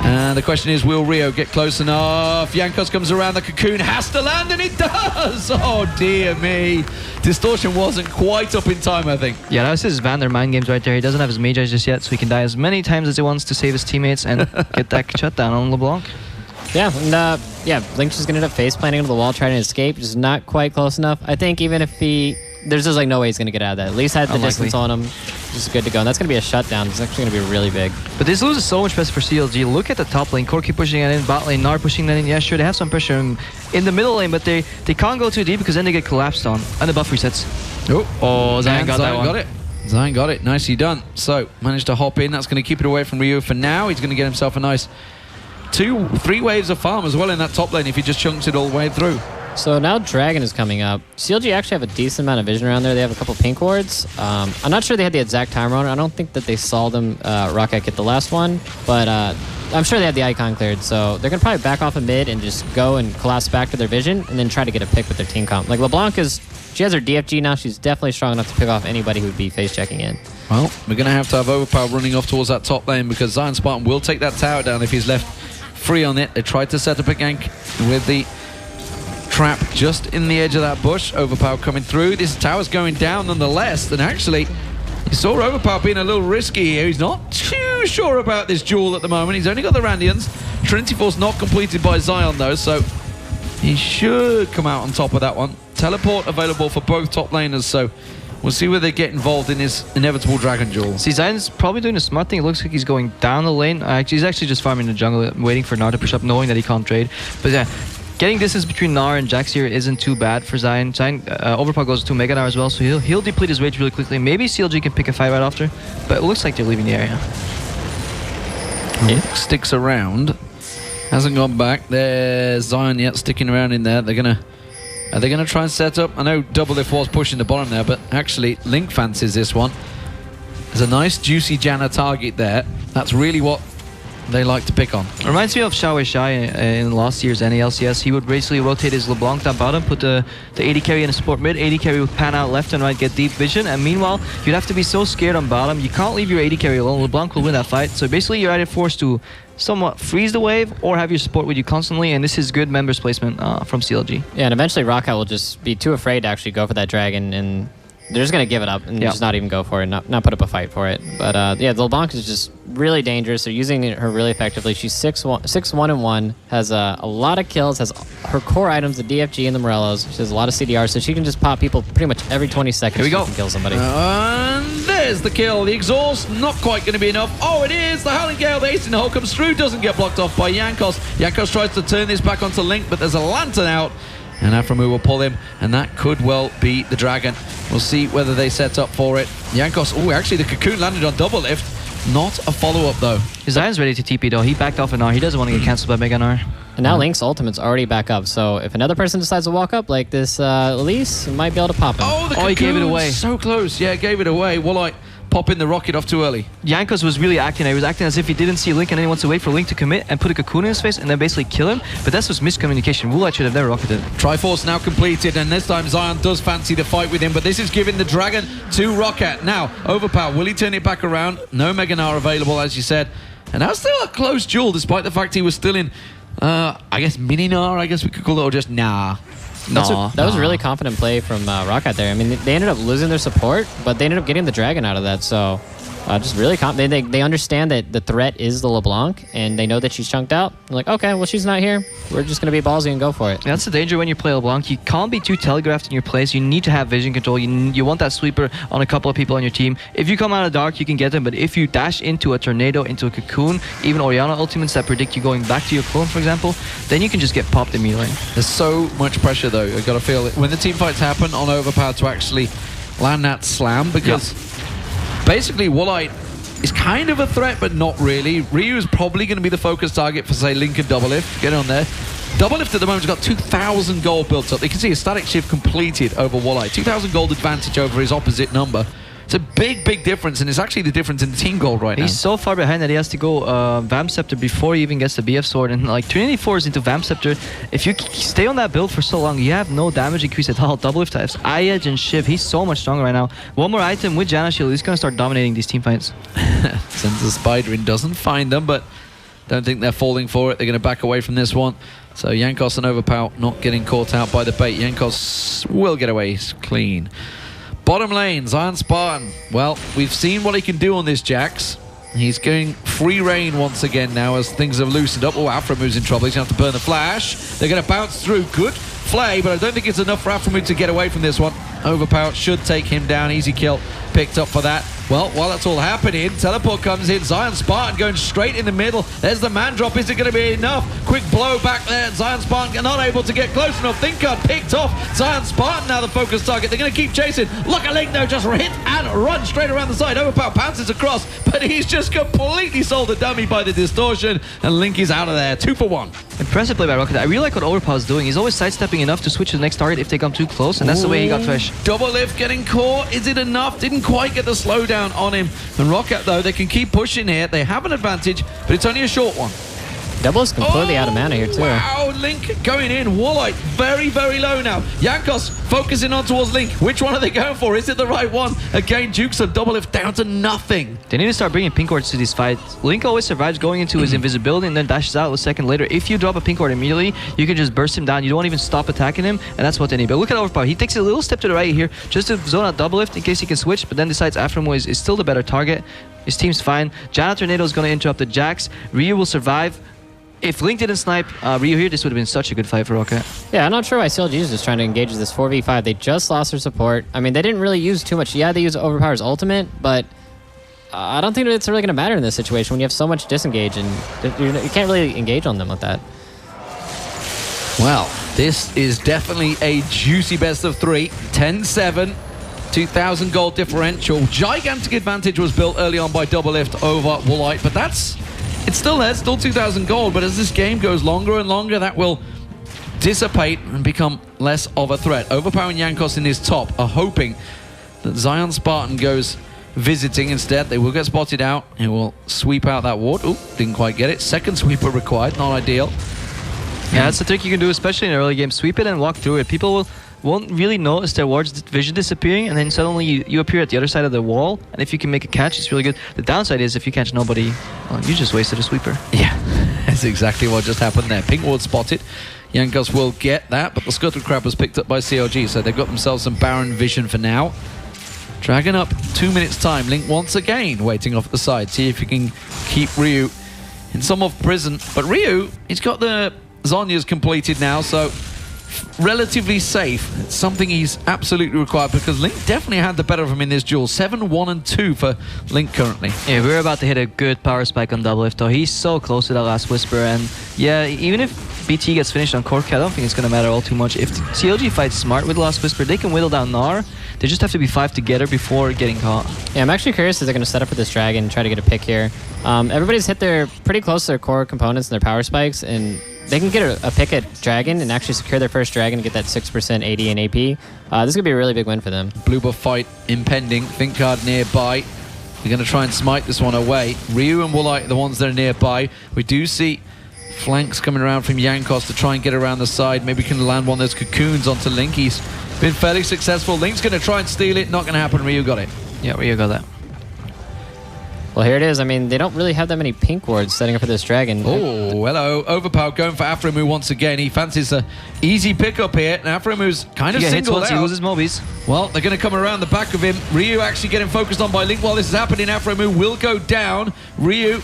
Speaker 4: And the question is, will Rio get close enough? Jankos comes around, the cocoon has to land, and it does! Oh, dear me. Distortion wasn't quite up in time, I think.
Speaker 6: Yeah, that was his Vander mind games right there. He doesn't have his mage eyes just yet, so he can die as many times as he wants to save his teammates and get that shutdown on LeBlanc.
Speaker 5: Yeah, and yeah, Link's just going to end up face planting into the wall, trying to escape. Just not quite close enough. I think even if there's just like no way he's going to get out of that. At least had the distance on him. Just good to go. And that's going to be a shutdown. It's actually going to be really big.
Speaker 6: But this loses so much pressure for CLG. Look at the top lane. Corki pushing it in, bot lane, Gnar pushing that in. Yeah, sure, they have some pressure in the middle lane, but they can't go too deep because then they get collapsed on. And the buff resets. Oh, Zion got that one.
Speaker 4: Got it. Zion got it. Nicely done. So, managed to hop in. That's going to keep it away from Ryu for now. He's going to get himself a nice 2-3 waves of farm as well in that top lane if he just chunks it all the way through.
Speaker 5: So now Dragon is coming up. CLG actually have a decent amount of vision around there. They have a couple pink wards. I'm not sure they had the exact timer on it. I don't think that they saw them ROccat get the last one, but I'm sure they had the icon cleared. So they're going to probably back off a mid and just go and collapse back to their vision and then try to get a pick with their team comp. Like LeBlanc she has her DFG now. She's definitely strong enough to pick off anybody who would be face checking in.
Speaker 4: Well, we're going to have Overpow running off towards that top lane because ZionSpartan will take that tower down if he's left free on it. They tried to set up a gank with the trap just in the edge of that bush. Overpow coming through. This tower's going down nonetheless. And actually, you saw Overpow being a little risky here. He's not too sure about this duel at the moment. He's only got the Randians. Trinity Force not completed by Zion though, so he should come out on top of that one. Teleport available for both top laners, so we'll see where they get involved in this inevitable dragon duel.
Speaker 6: See, Zion's probably doing a smart thing. It looks like he's going down the lane. He's actually just farming the jungle, waiting for Gnar to push up, knowing that he can't trade. But yeah, getting distance between Gnar and Jax here isn't too bad for Zion. Overpow goes to Mega Gnar as well, so he'll deplete his rage really quickly. Maybe CLG can pick a fight right after, but it looks like they're leaving the area.
Speaker 4: Yeah. Sticks around. Hasn't gone back. There's Zion yet sticking around in there. Are they gonna try and set up? I know DoubleLift was pushing the bottom there, but actually Link fancies this one. There's a nice juicy Janna target there. That's really what they like to pick on.
Speaker 6: Reminds me of Xiao Shai in last year's NALCS. He would basically rotate his LeBlanc down bottom, put the AD carry in a support mid. AD carry would pan out left and right, get deep vision, and meanwhile, you'd have to be so scared on bottom. You can't leave your AD carry alone. LeBlanc will win that fight. So basically, you're either forced to somewhat freeze the wave or have your support with you constantly, and this is good members placement from CLG.
Speaker 5: Yeah, and eventually ROccat will just be too afraid to actually go for that dragon, and they're just going to give it up and just not even go for it, not put up a fight for it. But yeah, the LeBlanc is just really dangerous. They're using her really effectively. She's 6-1-1, has a lot of kills, has her core items, the DFG and the Morellos. She has a lot of CDR, so she can just pop people pretty much every 20 seconds.
Speaker 4: Here we go.
Speaker 5: She can kill somebody.
Speaker 4: And there's the kill. The exhaust, not quite going to be enough. Oh, it is. The Howling Gale, the ace in the hole comes through, doesn't get blocked off by Jankos. Jankos tries to turn this back onto Link, but there's a lantern out. And Aphromoo will pull him, and that could well be the dragon. We'll see whether they set up for it. Jankos, oh, actually the cocoon landed on DoubleLift. Not a follow-up, though.
Speaker 6: Zion's ready to TP, though. He backed off an R. He doesn't want to get cancelled by Mega Gnar.
Speaker 5: And now Link's ultimate's already back up, so if another person decides to walk up like this, Elise might be able to pop him.
Speaker 4: Oh,
Speaker 6: he gave it away.
Speaker 4: So close. Yeah, gave it away. Woolite popping the rocket off too early.
Speaker 6: Jankos was really acting. He was acting as if he didn't see Link and then he wants to wait for Link to commit and put a cocoon in his face and then basically kill him. But that's just miscommunication. Woolite should have never rocketed.
Speaker 4: Triforce now completed, and this time Zion does fancy the fight with him, but this is giving the Dragon to ROccat. Now, Overpow, will he turn it back around? No Mega Gnar available, as you said. And that's still a close duel, despite the fact he was still in, I guess, mini Gnar, I guess we could call it, or just Gnar.
Speaker 5: That was a really confident play from ROccat there. I mean, they ended up losing their support, but they ended up getting the Dragon out of that, so just really confident. They understand that the threat is the LeBlanc, and they know that she's chunked out. They're like, okay, well, she's not here. We're just going to be ballsy and go for it.
Speaker 6: That's the danger when you play LeBlanc. You can't be too telegraphed in your plays. You need to have vision control. You want that sweeper on a couple of people on your team. If you come out of dark, you can get them, but if you dash into a tornado, into a cocoon, even Orianna ultimates that predict you going back to your clone, for example, then you can just get popped immediately.
Speaker 4: There's so much pressure, though. I've got to feel it when the team fights happen on Overpower to actually land that slam, because basically Woolite is kind of a threat, but not really. Ryu is probably going to be the focus target for, say, Link and DoubleLift. Get on there. DoubleLift at the moment has got 2,000 gold built up. You can see a static shift completed over Woolite. 2,000 gold advantage over his opposite number. It's a big, big difference, and it's actually the difference in the team gold right now.
Speaker 6: He's so far behind that he has to go Vamp Scepter before he even gets the BF Sword, and like 284 is into Vamp Scepter. If you stay on that build for so long, you have no damage increase at all. DoubleLift has Eye Edge and Shiv. He's so much stronger right now. One more item with Janna Shield, he's going to start dominating these team fights.
Speaker 4: Sends the Spider in, doesn't find them, but don't think they're falling for it. They're going to back away from this one. So Jankos and Overpow not getting caught out by the bait. Jankos will get away clean. Bottom lane, ZionSpartan. Well, we've seen what he can do on this Jax. He's going free reign once again now as things have loosened up. Oh, Aphromoo's in trouble. He's going to have to burn the flash. They're going to bounce through. Good play, but I don't think it's enough for Aphromoo to get away from this one. Overpower should take him down. Easy kill picked up for that. Well, while that's all happening, teleport comes in. ZionSpartan going straight in the middle. There's the man drop. Is it going to be enough? Quick blow back there. ZionSpartan not able to get close enough. ThinkCard picked off. ZionSpartan now the focus target. They're going to keep chasing. Look at Link though, just hit and run straight around the side. Overpower bounces across, but he's just completely sold the dummy by the distortion, and Link is out of there. 2 for 1.
Speaker 6: Impressive play by ROccat. I really like what Overpow is doing. He's always sidestepping enough to switch to the next target if they come too close, and that's the way he got Thresh.
Speaker 4: DoubleLift getting caught. Is it enough? Didn't quite get the slowdown on him. And ROccat, though, they can keep pushing here. They have an advantage, but it's only a short one.
Speaker 5: Double's completely out of mana here, too.
Speaker 4: Wow, Link going in. Woolite very, very low now. Jankos focusing on towards Link. Which one are they going for? Is it the right one? Again, Jukes and DoubleLift down to nothing.
Speaker 6: They need to start bringing pink wards to these fights. Link always survives going into his invisibility and then dashes out a second later. If you drop a pink ward immediately, you can just burst him down. You don't even stop attacking him, and that's what they need. But look at Overpower. He takes a little step to the right here just to zone out DoubleLift in case he can switch, but then decides Aphromoo is still the better target. His team's fine. Janna Tornado is going to interrupt the Jax. Ryu will survive. If Link didn't snipe Ryu here, this would have been such a good fight for ROccat.
Speaker 5: Yeah, I'm not sure why CLG is just trying to engage this 4v5. They just lost their support. I mean, they didn't really use too much. Yeah, they used Overpower's ultimate, but I don't think it's really going to matter in this situation when you have so much disengage and you can't really engage on them with that.
Speaker 4: Well, this is definitely a juicy best of 3. 10-7. 2,000 gold differential. Gigantic advantage was built early on by DoubleLift over Woolite, but it's still there, still 2,000 gold, but as this game goes longer and longer, that will dissipate and become less of a threat. Overpower and Jankos in his top are hoping that ZionSpartan goes visiting instead. They will get spotted out. He will sweep out that ward. Oop, didn't quite get it. Second sweeper required, not ideal.
Speaker 6: Yeah, that's the trick you can do, especially in early game. Sweep it and walk through it. People won't really notice their ward's vision disappearing, and then suddenly you appear at the other side of the wall, and if you can make a catch, it's really good. The downside is if you catch nobody, well, you just wasted a sweeper.
Speaker 4: Yeah, that's exactly what just happened there. Pink ward spotted. Jankos will get that, but the Scuttle Crab was picked up by CLG, so they've got themselves some Baron vision for now. Dragon up 2 minutes time. Link once again waiting off the side. See if he can keep Ryu in some of prison. But Ryu, he's got the Zhonya's completed now, so relatively safe. It's something he's absolutely required because Link definitely had the better of him in this duel. 7, 1, and 2 for Link currently.
Speaker 6: Yeah, we're about to hit a good power spike on DoubleLift though. He's so close to that last Whisper, and yeah, even if BT gets finished on Corki, I don't think it's going to matter all too much. If CLG fights smart with Last Whisper, they can whittle down Gnar. They just have to be 5 together before getting caught.
Speaker 5: Yeah, I'm actually curious if they're going to set up for this dragon and try to get a pick here. Everybody's hit their pretty close to their core components and their power spikes, and they can get a pick at dragon and actually secure their first dragon and get that 6% AD and AP. This could be a really big win for them.
Speaker 4: Blue buff fight impending. ThinkCard nearby. They're going to try and smite this one away. Ryu and Woolite are the ones that are nearby. We do see flanks coming around from Jankos to try and get around the side. Maybe can land one of those cocoons onto Link. He's been fairly successful. Link's going to try and steal it. Not going to happen. Ryu got it.
Speaker 6: Yeah, Ryu got that.
Speaker 5: Well, here it is. I mean, they don't really have that many pink wards setting up for this dragon.
Speaker 4: Oh, hello. Overpow going for Aphromoo once again. He fancies an easy pickup here. And Aphromoo kind of singled out.
Speaker 6: He loses Mobies.
Speaker 4: Well, they're going to come around the back of him. Ryu actually getting focused on by Link while this is happening. Aphromoo will go down. Ryu,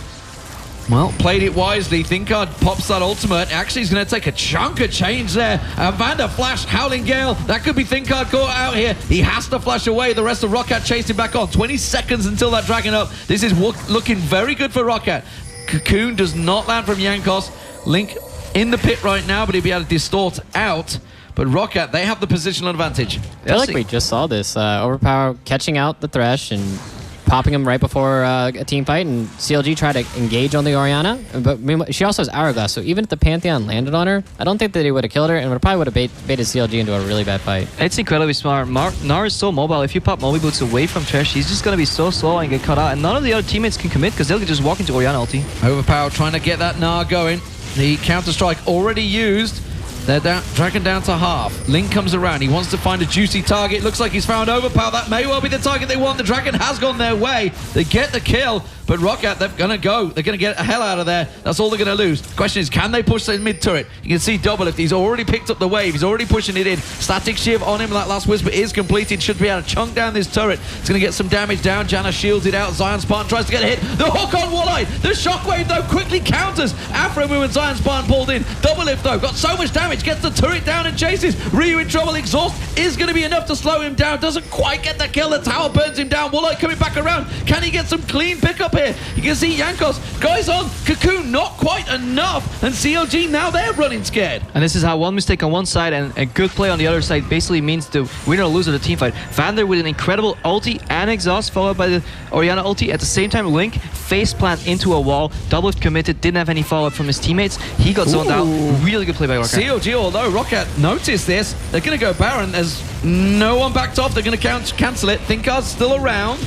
Speaker 4: well, played it wisely. ThinkCard pops that ultimate. Actually, he's going to take a chunk of change there. Vander flash, Howling Gale. That could be ThinkCard caught out here. He has to flash away. The rest of ROccat chasing back on. 20 seconds until that dragon up. This is looking very good for ROccat. Cocoon does not land from Jankos. Link in the pit right now, but he'll be able to distort out. But ROccat, they have the positional advantage.
Speaker 5: I feel like we just saw this. Overpow catching out the Thresh and popping him right before a team fight, and CLG tried to engage on the Orianna, but she also has Hourglass, so even if the Pantheon landed on her, I don't think that he would have killed her, and probably would have baited CLG into a really bad fight.
Speaker 6: It's incredibly smart. Gnar is so mobile. If you pop Mobi Boots away from Thresh, he's just going to be so slow and get caught out, and none of the other teammates can commit because they'll just walk into Orianna ulti.
Speaker 4: Overpow trying to get that Gnar going. The counter-strike already used. They're dragging down to half. Link comes around. He wants to find a juicy target. Looks like he's found Overpow. That may well be the target they want. The dragon has gone their way. They get the kill, but ROccat, they're going to go. They're going to get the hell out of there. That's all they're going to lose. The question is, can they push the mid-turret? You can see DoubleLift. He's already picked up the wave. He's already pushing it in. Static Shiv on him. That Last Whisper is completed. Should be able to chunk down this turret. It's going to get some damage down. Janna shields it out. ZionSpartan tries to get a hit. The hook on Woolite. The shockwave, though, quickly counters. Aphromoo and ZionSpartan pulled in. DoubleLift, though, got so much damage. Gets the turret down and chases. Ryu in trouble. Exhaust is going to be enough to slow him down. Doesn't quite get the kill. The tower burns him down. Woolite coming back around. Can he get some clean pickup here? You can see Jankos. Guys on. Cocoon, not quite enough. And CLG, now they're running scared.
Speaker 6: And this is how one mistake on one side and a good play on the other side basically means the winner or loser of the team fight. Vander with an incredible ulti and exhaust followed by the Orianna ulti. At the same time, Link face plant into a wall. DoubleLift committed, didn't have any follow-up from his teammates. He got zoned out. Really good play by ROccat.
Speaker 4: CLG, although ROccat noticed this, they're going to go Baron. There's no one backed off. They're going to cancel it. ThinkCard's still around.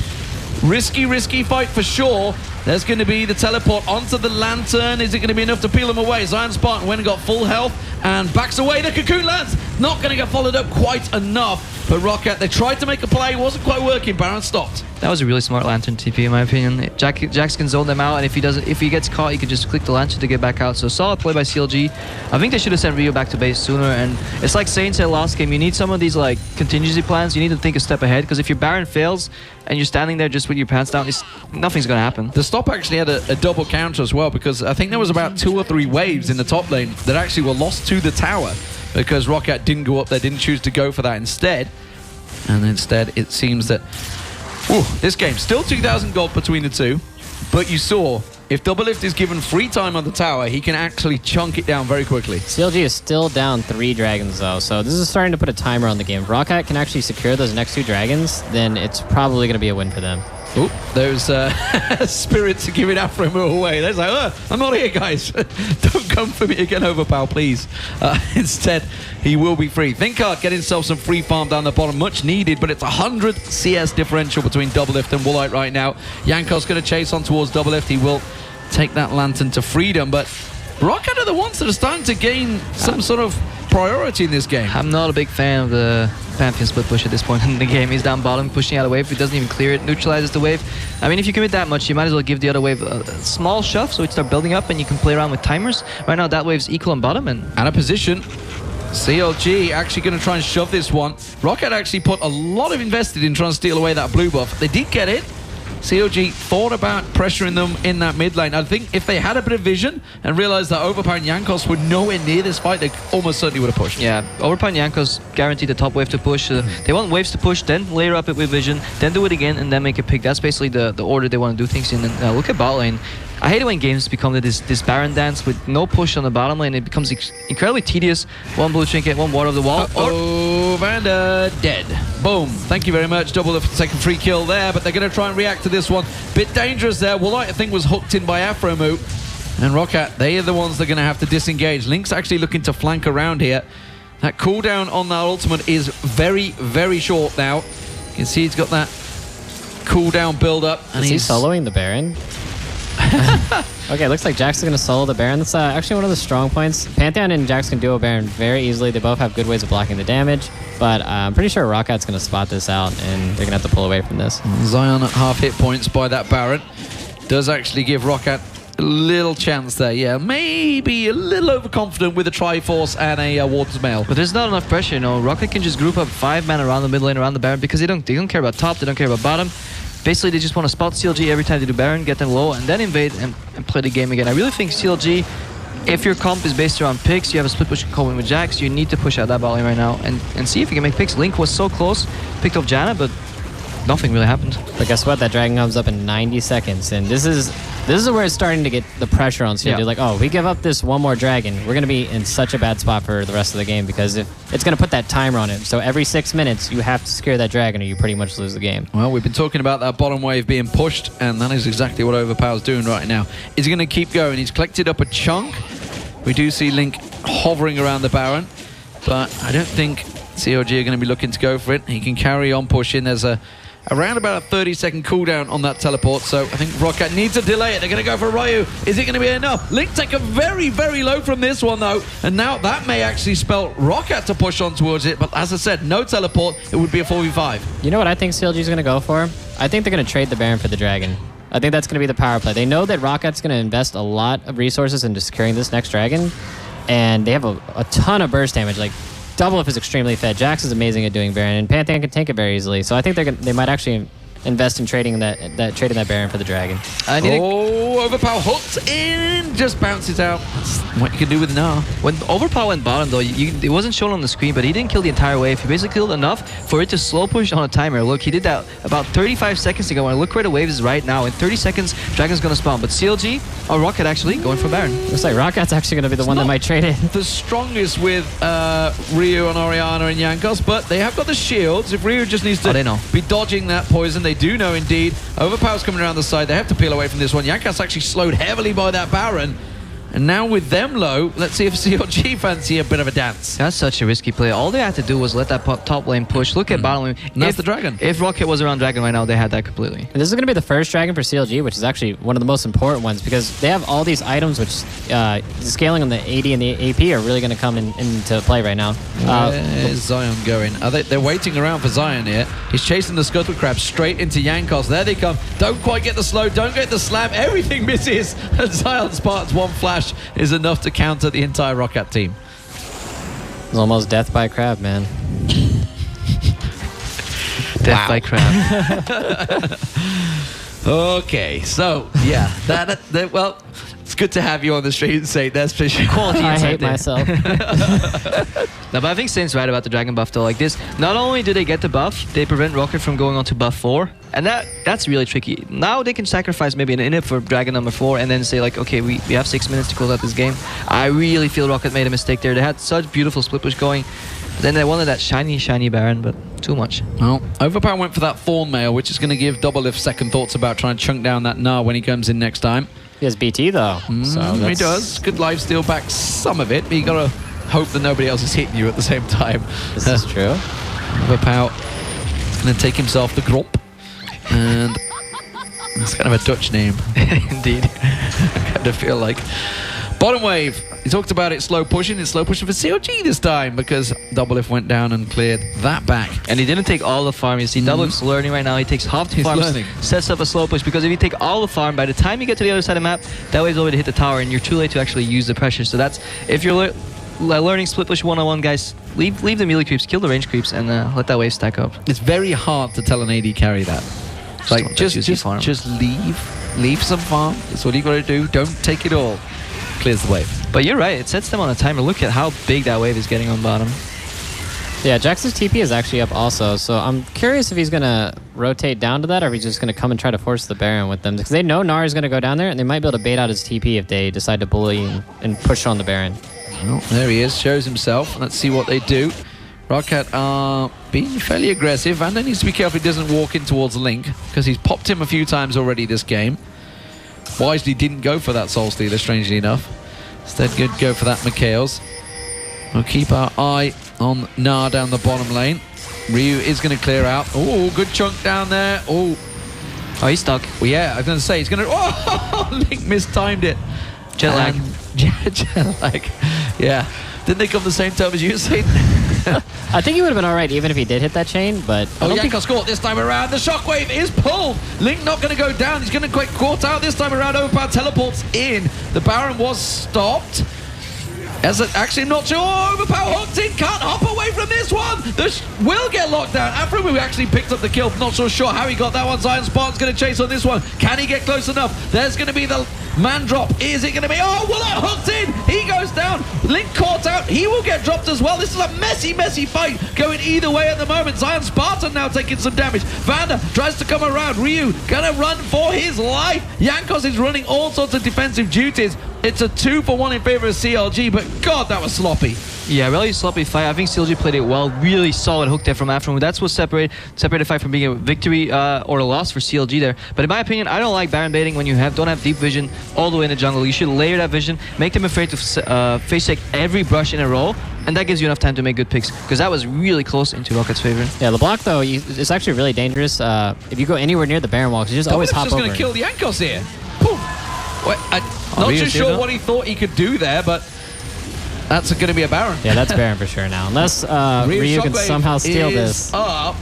Speaker 4: Risky fight for sure. There's going to be the teleport onto the lantern. Is it going to be enough to peel him away? ZionSpartan went and got full health and backs away. The cocoon lands. Not going to get followed up quite enough. But ROccat, they tried to make a play. Wasn't quite working. Baron stopped.
Speaker 6: That was a really smart lantern TP in my opinion. Jax can zone them out, and if he gets caught, he can just click the lantern to get back out. So solid play by CLG. I think they should have sent Ryu back to base sooner. And it's like Saint said last game, you need some of these like contingency plans. You need to think a step ahead, because if your Baron fails and you're standing there just with your pants down, nothing's going to happen.
Speaker 4: The stop actually had a double counter as well, because I think there was about 2 or 3 waves in the top lane that actually were lost to the tower because ROccat didn't go up there, didn't choose to go for that instead. And instead, it seems that this game, still 2,000 gold between the two, but you saw, if DoubleLift is given free time on the tower, he can actually chunk it down very quickly.
Speaker 5: CLG is still down 3 dragons, though, so this is starting to put a timer on the game. If ROccat can actually secure those next 2 dragons, then it's probably going to be a win for them.
Speaker 4: Oh, there's spirits giving Aphromoo away. There's like, I'm not here, guys. Don't come for me again, Overpow, please. Instead, he will be free. ThinkCard getting himself some free farm down the bottom. Much needed, but it's 100 CS differential between DoubleLift and Woolite right now. Jankos going to chase on towards DoubleLift. He will take that lantern to freedom, but ROccat are the ones that are starting to gain some sort of priority in this game.
Speaker 6: I'm not a big fan of the Pantheon split push at this point in the game. He's down bottom, pushing out a wave. He doesn't even clear it, neutralizes the wave. I mean, if you commit that much, you might as well give the other wave a small shove so it start building up and you can play around with timers. Right now, that wave's equal on bottom. And
Speaker 4: out of position. CLG actually going to try and shove this one. ROccat actually put a lot of invested in trying to steal away that blue buff. They did get it. CLG thought about pressuring them in that mid lane. I think if they had a bit of vision and realized that Overpow and Jankos were nowhere near this fight, they almost certainly would have pushed.
Speaker 6: Yeah, Overpow and Jankos guaranteed the top wave to push. They want waves to push, then layer up it with vision, then do it again, and then make a pick. That's basically the order they want to do things in. And look at bot lane. I hate it when games become this Baron dance with no push on the bottom lane. It becomes incredibly tedious. One blue trinket, one ward of the wall.
Speaker 4: Oh, Vander dead. Boom. Thank you very much. DoubleLift second free kill there, but they're going to try and react to this one. Bit dangerous there. Woolite, I think, was hooked in by Aphromoo. And ROccat, they are the ones that are going to have to disengage. Link's actually looking to flank around here. That cooldown on that ultimate is very, very short now. You can see he's got that cooldown build up. And
Speaker 5: is he soloing the Baron? Okay, looks like Jax is going to solo the Baron. That's actually one of the strong points. Pantheon and Jax can duo Baron very easily. They both have good ways of blocking the damage. But I'm pretty sure ROcCat's going to spot this out, and they're going to have to pull away from this.
Speaker 4: Zion at half hit points by that Baron. Does actually give ROcCat a little chance there. Yeah, maybe a little overconfident with a Triforce and a Warden's Mail.
Speaker 6: But there's not enough pressure, you know. ROcCat can just group up 5 men around the mid lane, around the Baron, because they don't care about top, they don't care about bottom. Basically, they just want to spot CLG every time they do Baron, get them low, and then invade and play the game again. I really think CLG, if your comp is based around picks, you have a split push coming with Jax, you need to push out that ball lane right now and see if you can make picks. Link was so close, picked off Janna, but nothing really happened.
Speaker 5: But guess what? That dragon comes up in 90 seconds, and this is where it's starting to get the pressure on CLG. Yeah. Like, oh, we give up this one more dragon, we're going to be in such a bad spot for the rest of the game, because if it's going to put that timer on it. So every 6 minutes, you have to secure that dragon or you pretty much lose the game.
Speaker 4: Well, we've been talking about that bottom wave being pushed, and that is exactly what Overpow's doing right now. He's going to keep going. He's collected up a chunk. We do see Link hovering around the Baron, but I don't think CLG are going to be looking to go for it. He can carry on pushing. There's around about a 30-second cooldown on that teleport, so I think ROcCat needs to delay it. They're going to go for Ryu. Is it going to be enough? Link take a very, very low from this one, though, and now that may actually spell ROcCat to push on towards it, but as I said, no teleport. It would be a 4v5.
Speaker 5: You know what I think CLG is going to go for? I think they're going to trade the Baron for the dragon. I think that's going to be the power play. They know that ROcCat's going to invest a lot of resources into securing this next dragon, and they have a ton of burst damage. Like, DoubleLift is extremely fed. Jax is amazing at doing Baron, and Pantheon can tank it very easily. So I think they might actually invest in trading that Baron for the dragon.
Speaker 4: Overpow hooked in, just bounces out. That's what you can do with Gnar.
Speaker 6: When Overpow went bottom, though, it wasn't shown on the screen, but he didn't kill the entire wave. He basically killed enough for it to slow push on a timer. Look, he did that about 35 seconds ago. And look where the wave is right now. In 30 seconds, Dragon's going to spawn. But CLG, or ROcCat actually, going for Baron.
Speaker 5: Looks like ROcCat's actually going to be the one that might trade it.
Speaker 4: The strongest with Ryu and Orianna and Jankos, but they have got the shields. If Ryu just needs to be dodging that poison, they do know indeed. Overpow's coming around the side. They have to peel away from this one. Jankos actually slowed heavily by that Baron. And now with them low, let's see if CLG fancy a bit of a dance.
Speaker 6: That's such a risky play. All they had to do was let that top lane push. Look at bottom lane.
Speaker 4: And that's the dragon.
Speaker 6: If ROcCat was around dragon right now, they had that completely.
Speaker 5: And this is going to be the first dragon for CLG, which is actually one of the most important ones, because they have all these items which the scaling on the AD and the AP are really going to come into play right now.
Speaker 4: Where's Zion going? They're waiting around for Zion here. He's chasing the Scuttle Crab straight into Jankos. There they come. Don't quite get the slow. Don't get the slam. Everything misses. And ZionSpartan's one flash is enough to counter the entire ROcCat team.
Speaker 5: It's almost death by crab, man.
Speaker 6: Death by crab.
Speaker 4: Okay, so yeah, well, it's good to have you on the street and say that's fishing quality.
Speaker 5: I hate myself.
Speaker 6: No, but I think Saint's right about the dragon buff though. Like this, not only do they get the buff, they prevent ROcCat from going on to buff 4. And that's really tricky. Now they can sacrifice maybe an inhib for dragon number 4 and then say like, okay, we have 6 minutes to close out this game. I really feel ROcCat made a mistake there. They had such beautiful split push going. Then they wanted that shiny Baron, but too much.
Speaker 4: Well, Overpow went for that Thorn Mail, which is going to give DoubleLift second thoughts about trying to chunk down that Gnar when he comes in next time.
Speaker 5: He has BT though. So
Speaker 4: he does. Good lifesteal back some of it, but you got to hope that nobody else is hitting you at the same time.
Speaker 5: This is true.
Speaker 4: Overpow is going to take himself the Gromp. And that's kind of a Dutch name.
Speaker 6: Indeed.
Speaker 4: I kind of feel like. Bottom wave. He talked about it slow pushing. It's slow pushing for CLG this time because DoubleLift went down and cleared that back.
Speaker 6: And he didn't take all the farm. You see, DoubleLift's learning right now. He takes half the farm, sets up a slow push, because if you take all the farm, by the time you get to the other side of the map, that wave's already hit the tower and you're too late to actually use the pressure. So that's, if you're learning split push 1-on-1, guys, leave the melee creeps, kill the range creeps, and let that wave stack up.
Speaker 4: It's very hard to tell an AD carry that. Like, just leave some farm. That's what you got to do. Don't take it all. Clears the wave.
Speaker 6: But you're right, it sets them on a timer. Look at how big that wave is getting on bottom.
Speaker 5: Yeah, Jax's TP is actually up also, so I'm curious if he's gonna rotate down to that, or are we just going to come and try to force the Baron with them? Because they know Gnar is going to go down there, and they might be able to bait out his TP if they decide to bully and push on the Baron.
Speaker 4: Well, there he is, shows himself. Let's see what they do. ROccat are being fairly aggressive. Vander needs to be careful he doesn't walk in towards Link, because he's popped him a few times already this game. Wisely didn't go for that Soul Stealer, strangely enough. Instead, good go for that Mikhails. We'll keep our eye on Gnar down the bottom lane. Ryu is going to clear out. Oh, good chunk down there. Oh,
Speaker 6: he's stuck.
Speaker 4: Well, yeah, I was going to say, he's going to... Oh, Link mistimed it.
Speaker 6: Jet lag.
Speaker 4: Jet lag. Yeah. Didn't they come the same time as you, Satan?
Speaker 5: I think he would have been all right even if he did hit that chain, but...
Speaker 4: Oh, Jankos caught this time around. The shockwave is pulled. Link not going to go down. He's going to get caught out this time around. Overpow teleports in. The Baron was stopped. As it actually not sure. Oh, Overpow hooked in. Can't hop away from this one. This will get locked down. Aphromoo actually picked up the kill. Not so sure how he got that one. ZionSpartan's going to chase on this one. Can he get close enough? There's going to be the man drop. Is it going to be? Oh, Woolite hooked in. He goes down. Link caught out. He will get dropped as well. This is a messy, messy fight going either way at the moment. ZionSpartan now taking some damage. Vander tries to come around. Ryu gonna run for his life. Jankos is running all sorts of defensive duties. It's a 2-for-1 in favor of CLG, but God, that was sloppy.
Speaker 6: Yeah, really sloppy fight. I think CLG played it well. Really solid hook there from Aphromoo. That's what separated the fight from being a victory or a loss for CLG there. But in my opinion, I don't like Baron baiting when you don't have deep vision all the way in the jungle. You should layer that vision, make them afraid to face check every brush in a row, and that gives you enough time to make good picks, because that was really close into ROcCat's favor.
Speaker 5: Yeah, LeBlanc, though, it's actually really dangerous. If you go anywhere near the Baron wall, because you just always hop over.
Speaker 4: Just going to kill the Jankos here. Boom. Wait, not too sure what he thought he could do there, but that's going to be a Baron.
Speaker 5: Yeah, that's Baron for sure now. Unless Ryu can somehow steal this.
Speaker 4: Up.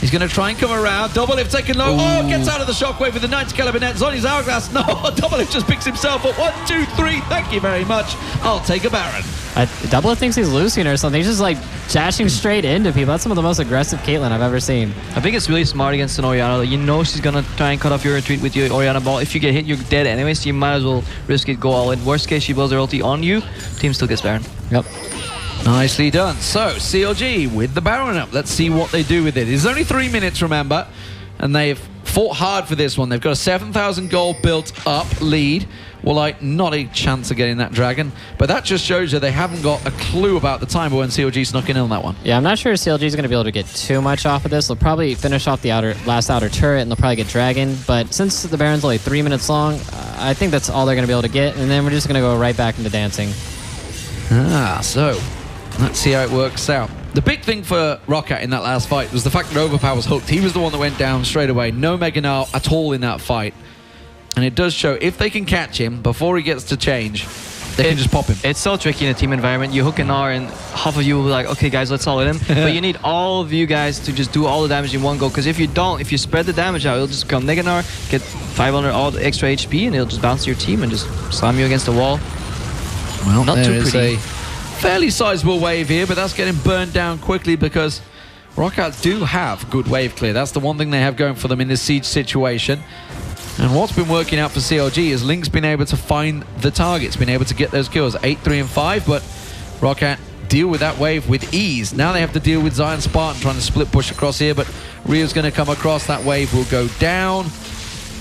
Speaker 4: He's going to try and come around. DoubleLift taking low. Ooh. Oh, gets out of the shockwave with the 90 caliber nets on his hourglass. No, DoubleLift just picks himself up. 1, 2, 3. Thank you very much. I'll take a Baron.
Speaker 5: DoubleLift thinks he's losing or something. He's just like dashing straight into people. That's some of the most aggressive Caitlyn I've ever seen.
Speaker 6: I think it's really smart against an Orianna. You know she's going to try and cut off your retreat with your Orianna ball. If you get hit, you're dead anyway, so you might as well risk it, go all in. Worst case, she blows her ulti on you. Team still gets Baron.
Speaker 5: Yep.
Speaker 4: Nicely done. So, CLG with the Baron up. Let's see what they do with it. It's only 3 minutes, remember, and they've fought hard for this one. They've got a 7,000 gold built up lead. Woolite, not a chance of getting that dragon, but that just shows you they haven't got a clue about the time when CLG snuck in on that one.
Speaker 5: Yeah, I'm not sure CLG is going to be able to get too much off of this. They'll probably finish off the last outer turret, and they'll probably get dragon, but since the Baron's only 3 minutes long, I think that's all they're going to be able to get, and then we're just going to go right back into dancing.
Speaker 4: So let's see how it works out. The big thing for ROcCat in that last fight was the fact that Overpow was hooked. He was the one that went down straight away. No Mega Gnar at all in that fight. And it does show, if they can catch him before he gets to change, they can just pop him.
Speaker 6: It's so tricky in a team environment. You hook a Gnar and half of you will be like, okay guys, let's all in him. But you need all of you guys to just do all the damage in one go, because if you don't, if you spread the damage out, it'll just become Mega Gnar, get 500 all the extra HP, and it'll just bounce your team and just slam you against the wall.
Speaker 4: Well,
Speaker 6: not too pretty.
Speaker 4: Fairly sizable wave here, but that's getting burned down quickly because ROcCat do have good wave clear. That's the one thing they have going for them in this siege situation. And what's been working out for CLG is Link's been able to find the targets, been able to get those kills. 8, 3, and 5, but ROcCat deal with that wave with ease. Now they have to deal with ZionSpartan trying to split push across here, but Ryu's going to come across. That wave will go down.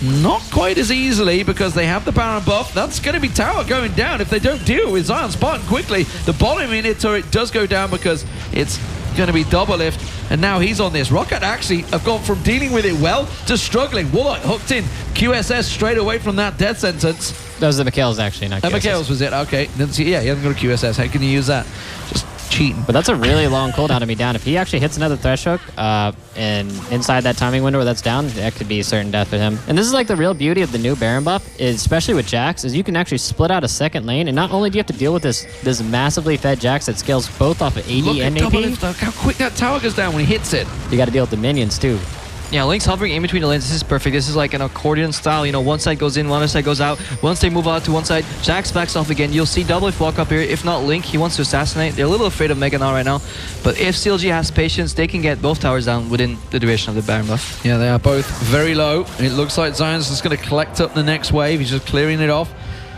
Speaker 4: Not quite as easily because they have the Baron buff. That's going to be tower going down if they don't deal with ZionSpartan quickly. The bottom unit turret does go down because it's going to be DoubleLift, and now he's on this. ROcCat actually have gone from dealing with it well to struggling. Woolite hooked in. QSS straight away from that death sentence.
Speaker 5: Those are the Mikhails actually, not QSS.
Speaker 4: Mikhails was it? Okay. Didn't see, yeah, he hasn't got a QSS. How can you use that? Just cheating.
Speaker 5: But that's a really long cooldown to be down. If he actually hits another Thresh hook and inside that timing window where that's down, that could be certain death for him. And this is like the real beauty of the new Baron buff, is especially with Jax, is you can actually split out a second lane, and not only do you have to deal with this massively fed Jax that scales both off of AD and AP.
Speaker 4: Look how quick that tower goes down when he hits it.
Speaker 5: You got to deal with the minions too.
Speaker 6: Yeah, Link's hovering in between the lanes. This is perfect. This is like an accordion style. You know, one side goes in, one other side goes out. Once they move out to one side, Jax backs off again. You'll see DoubleLift walk up here. If not Link, he wants to assassinate. They're a little afraid of Mega Gnar right now. But if CLG has patience, they can get both towers down within the duration of the Baron buff.
Speaker 4: Yeah, they are both very low. It looks like Zion's just going to collect up the next wave. He's just clearing it off.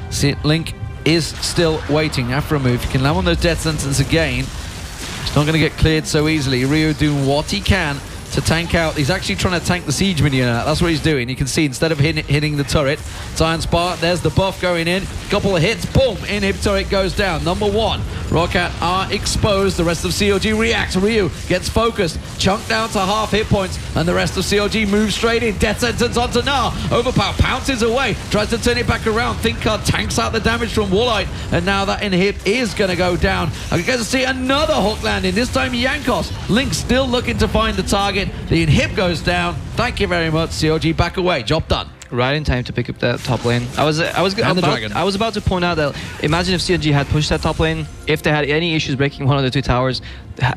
Speaker 4: See, Link is still waiting. Aphromoo, if he can land on those death sentence again, it's not going to get cleared so easily. Ryu doing what he can to tank out. He's actually trying to tank the siege minion out. That's what he's doing. You can see instead of hitting the turret, ZionSpartan, there's the buff going in. Couple of hits, boom, inhib turret goes down. Number 1, ROccat are exposed. The rest of CLG reacts. Ryu gets focused, chunked down to half hit points, and the rest of CLG moves straight in. Death sentence onto Gnar. Overpow pounces away, tries to turn it back around. ThinkCard tanks out the damage from Woolite, and now that inhib is going to go down. I get to see another hook landing, this time Jankos. Link still looking to find the target. The inhib goes down. Thank you very much, CLG. Back away. Job done.
Speaker 6: Right in time to pick up that top lane. I was about to point out that imagine if CLG had pushed that top lane, if they had any issues breaking one of the 2 towers,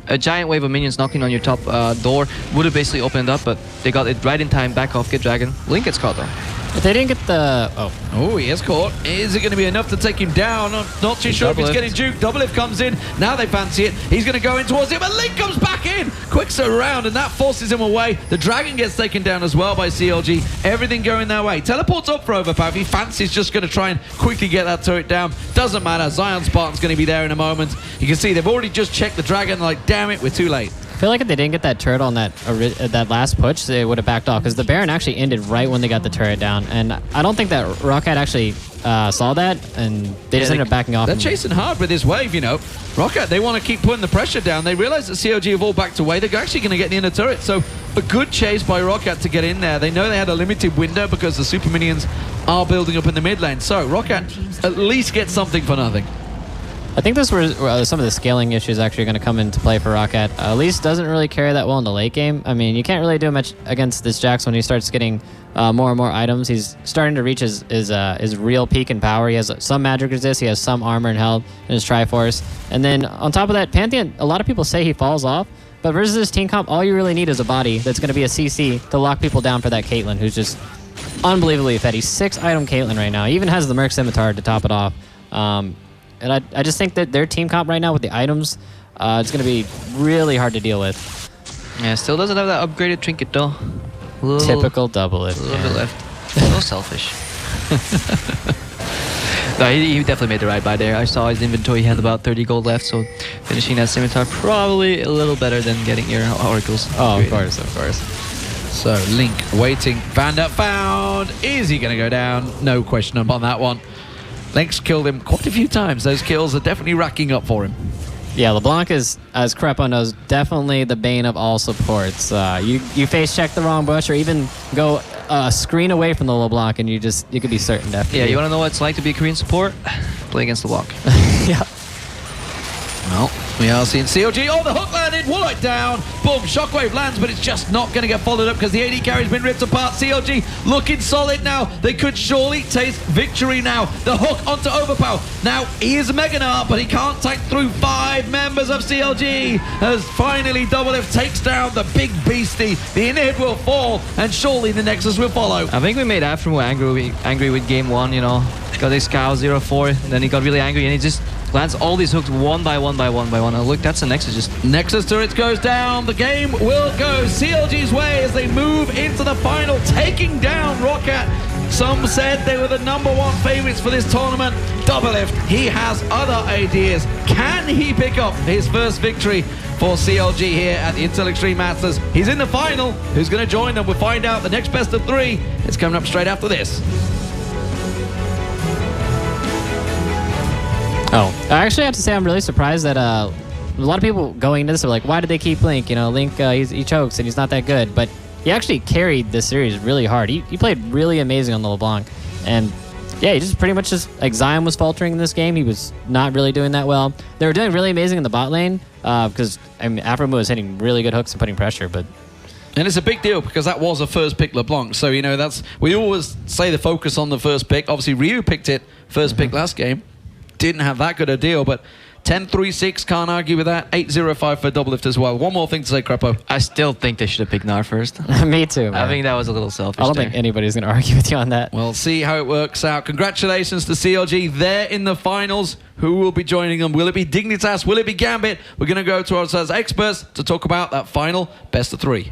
Speaker 6: a giant wave of minions knocking on your top door would have basically opened it up, but they got it right in time. Back off, get Dragon. Link gets caught though.
Speaker 5: If they didn't get the...
Speaker 4: Oh, he is caught. Is it going to be enough to take him down? Not too sure if he's getting juked. DoubleLift comes in. Now they fancy it. He's going to go in towards him, but Link comes back in. Quicks around, and that forces him away. The Dragon gets taken down as well by CLG. Everything going their way. Teleports up for Overpow. If he fancies just going to try and quickly get that turret down, doesn't matter. ZionSpartan's going to be there in a moment. You can see they've already just checked the Dragon. Like, damn it, we're too late.
Speaker 5: I feel like if they didn't get that turret on that last push, they would have backed off, because the Baron actually ended right when they got the turret down, and I don't think that ROccat actually saw that, and they just ended up backing off.
Speaker 4: They're chasing hard with this wave, you know. ROccat, they want to keep putting the pressure down. They realize that CLG have all backed away. They're actually going to get the inner turret, so a good chase by ROccat to get in there. They know they had a limited window because the super minions are building up in the mid lane, so ROccat at least gets something for nothing.
Speaker 5: I think this was some of the scaling issues actually going to come into play for ROccat. Elise doesn't really carry that well in the late game. I mean, you can't really do much against this Jax when he starts getting more and more items. He's starting to reach his real peak in power. He has some magic resist, he has some armor and health in his Triforce. And then on top of that, Pantheon, a lot of people say he falls off, but versus this team comp, all you really need is a body that's going to be a CC to lock people down for that Caitlyn, who's just unbelievably fed. He's 6-item Caitlyn right now. He even has the Merc Scimitar to top it off. And I just think that their team comp right now with the items, it's going to be really hard to deal with.
Speaker 6: Yeah, still doesn't have that upgraded trinket though.
Speaker 5: Typical DoubleLift.
Speaker 6: A little bit left. So selfish. No, he definitely made the right buy there. I saw his inventory, he had about 30 gold left, so finishing that Scimitar probably a little better than getting your oracles.
Speaker 5: Oh, of course, of course.
Speaker 4: So Link waiting. Vander found. Is he going to go down? No question on that one. Link's killed him quite a few times. Those kills are definitely racking up for him.
Speaker 5: Yeah, LeBlanc is, as Krepo knows, definitely the bane of all supports. You face check the wrong bush or even go a screen away from the LeBlanc and you could be certain death.
Speaker 6: Yeah, you want to know what it's like to be a Korean support? Play against LeBlanc.
Speaker 5: Yeah.
Speaker 4: Well, we are seeing CLG. Oh, the hook landed. Woolite down. Boom. Shockwave lands, but it's just not going to get followed up because the AD carry's been ripped apart. CLG looking solid now. They could surely taste victory now. The hook onto Overpow. Now, he is Gnar, but he can't tank through 5 members of CLG. As finally DoubleLift takes down the big beastie. The inhib will fall, and surely the Nexus will follow.
Speaker 6: I think we made Aphromoo angry with game 1, you know. Got his cow 0-4, and then he got really angry, and he just lands all these hooks one by one. Oh, look, that's the Nexus. Just
Speaker 4: Nexus turrets goes down. The game will go CLG's way as they move into the final, taking down ROccat. Some said they were the #1 favorites for this tournament. DoubleLift, he has other ideas. Can he pick up his first victory for CLG here at the Intel Extreme Masters? He's in the final. Who's going to join them? We'll find out. The next best of 3 is coming up straight after this.
Speaker 5: Oh, I actually have to say I'm really surprised that a lot of people going into this are like, why did they keep Link? You know, Link, he chokes and he's not that good. But he actually carried this series really hard. He played really amazing on the LeBlanc. And yeah, he just pretty much like Zion was faltering in this game. He was not really doing that well. They were doing really amazing in the bot lane because I mean, Aphromoo was hitting really good hooks and putting pressure, but...
Speaker 4: And it's a big deal because that was a first pick LeBlanc. So, you know, we always say the focus on the first pick. Obviously, Ryu picked it first pick last game. Didn't have that good a deal, but 10-3-6, can't argue with that. 8-0-5 for DoubleLift as well. One more thing to say, Krepo.
Speaker 6: I still think they should have picked Gnar first.
Speaker 5: Me too, man.
Speaker 6: I think that was a little selfish.
Speaker 5: I don't think anybody's going to argue with you on that.
Speaker 4: We'll see how it works out. Congratulations to CLG. They're in the finals. Who will be joining them? Will it be Dignitas? Will it be Gambit? We're going to go to our experts to talk about that final best of 3.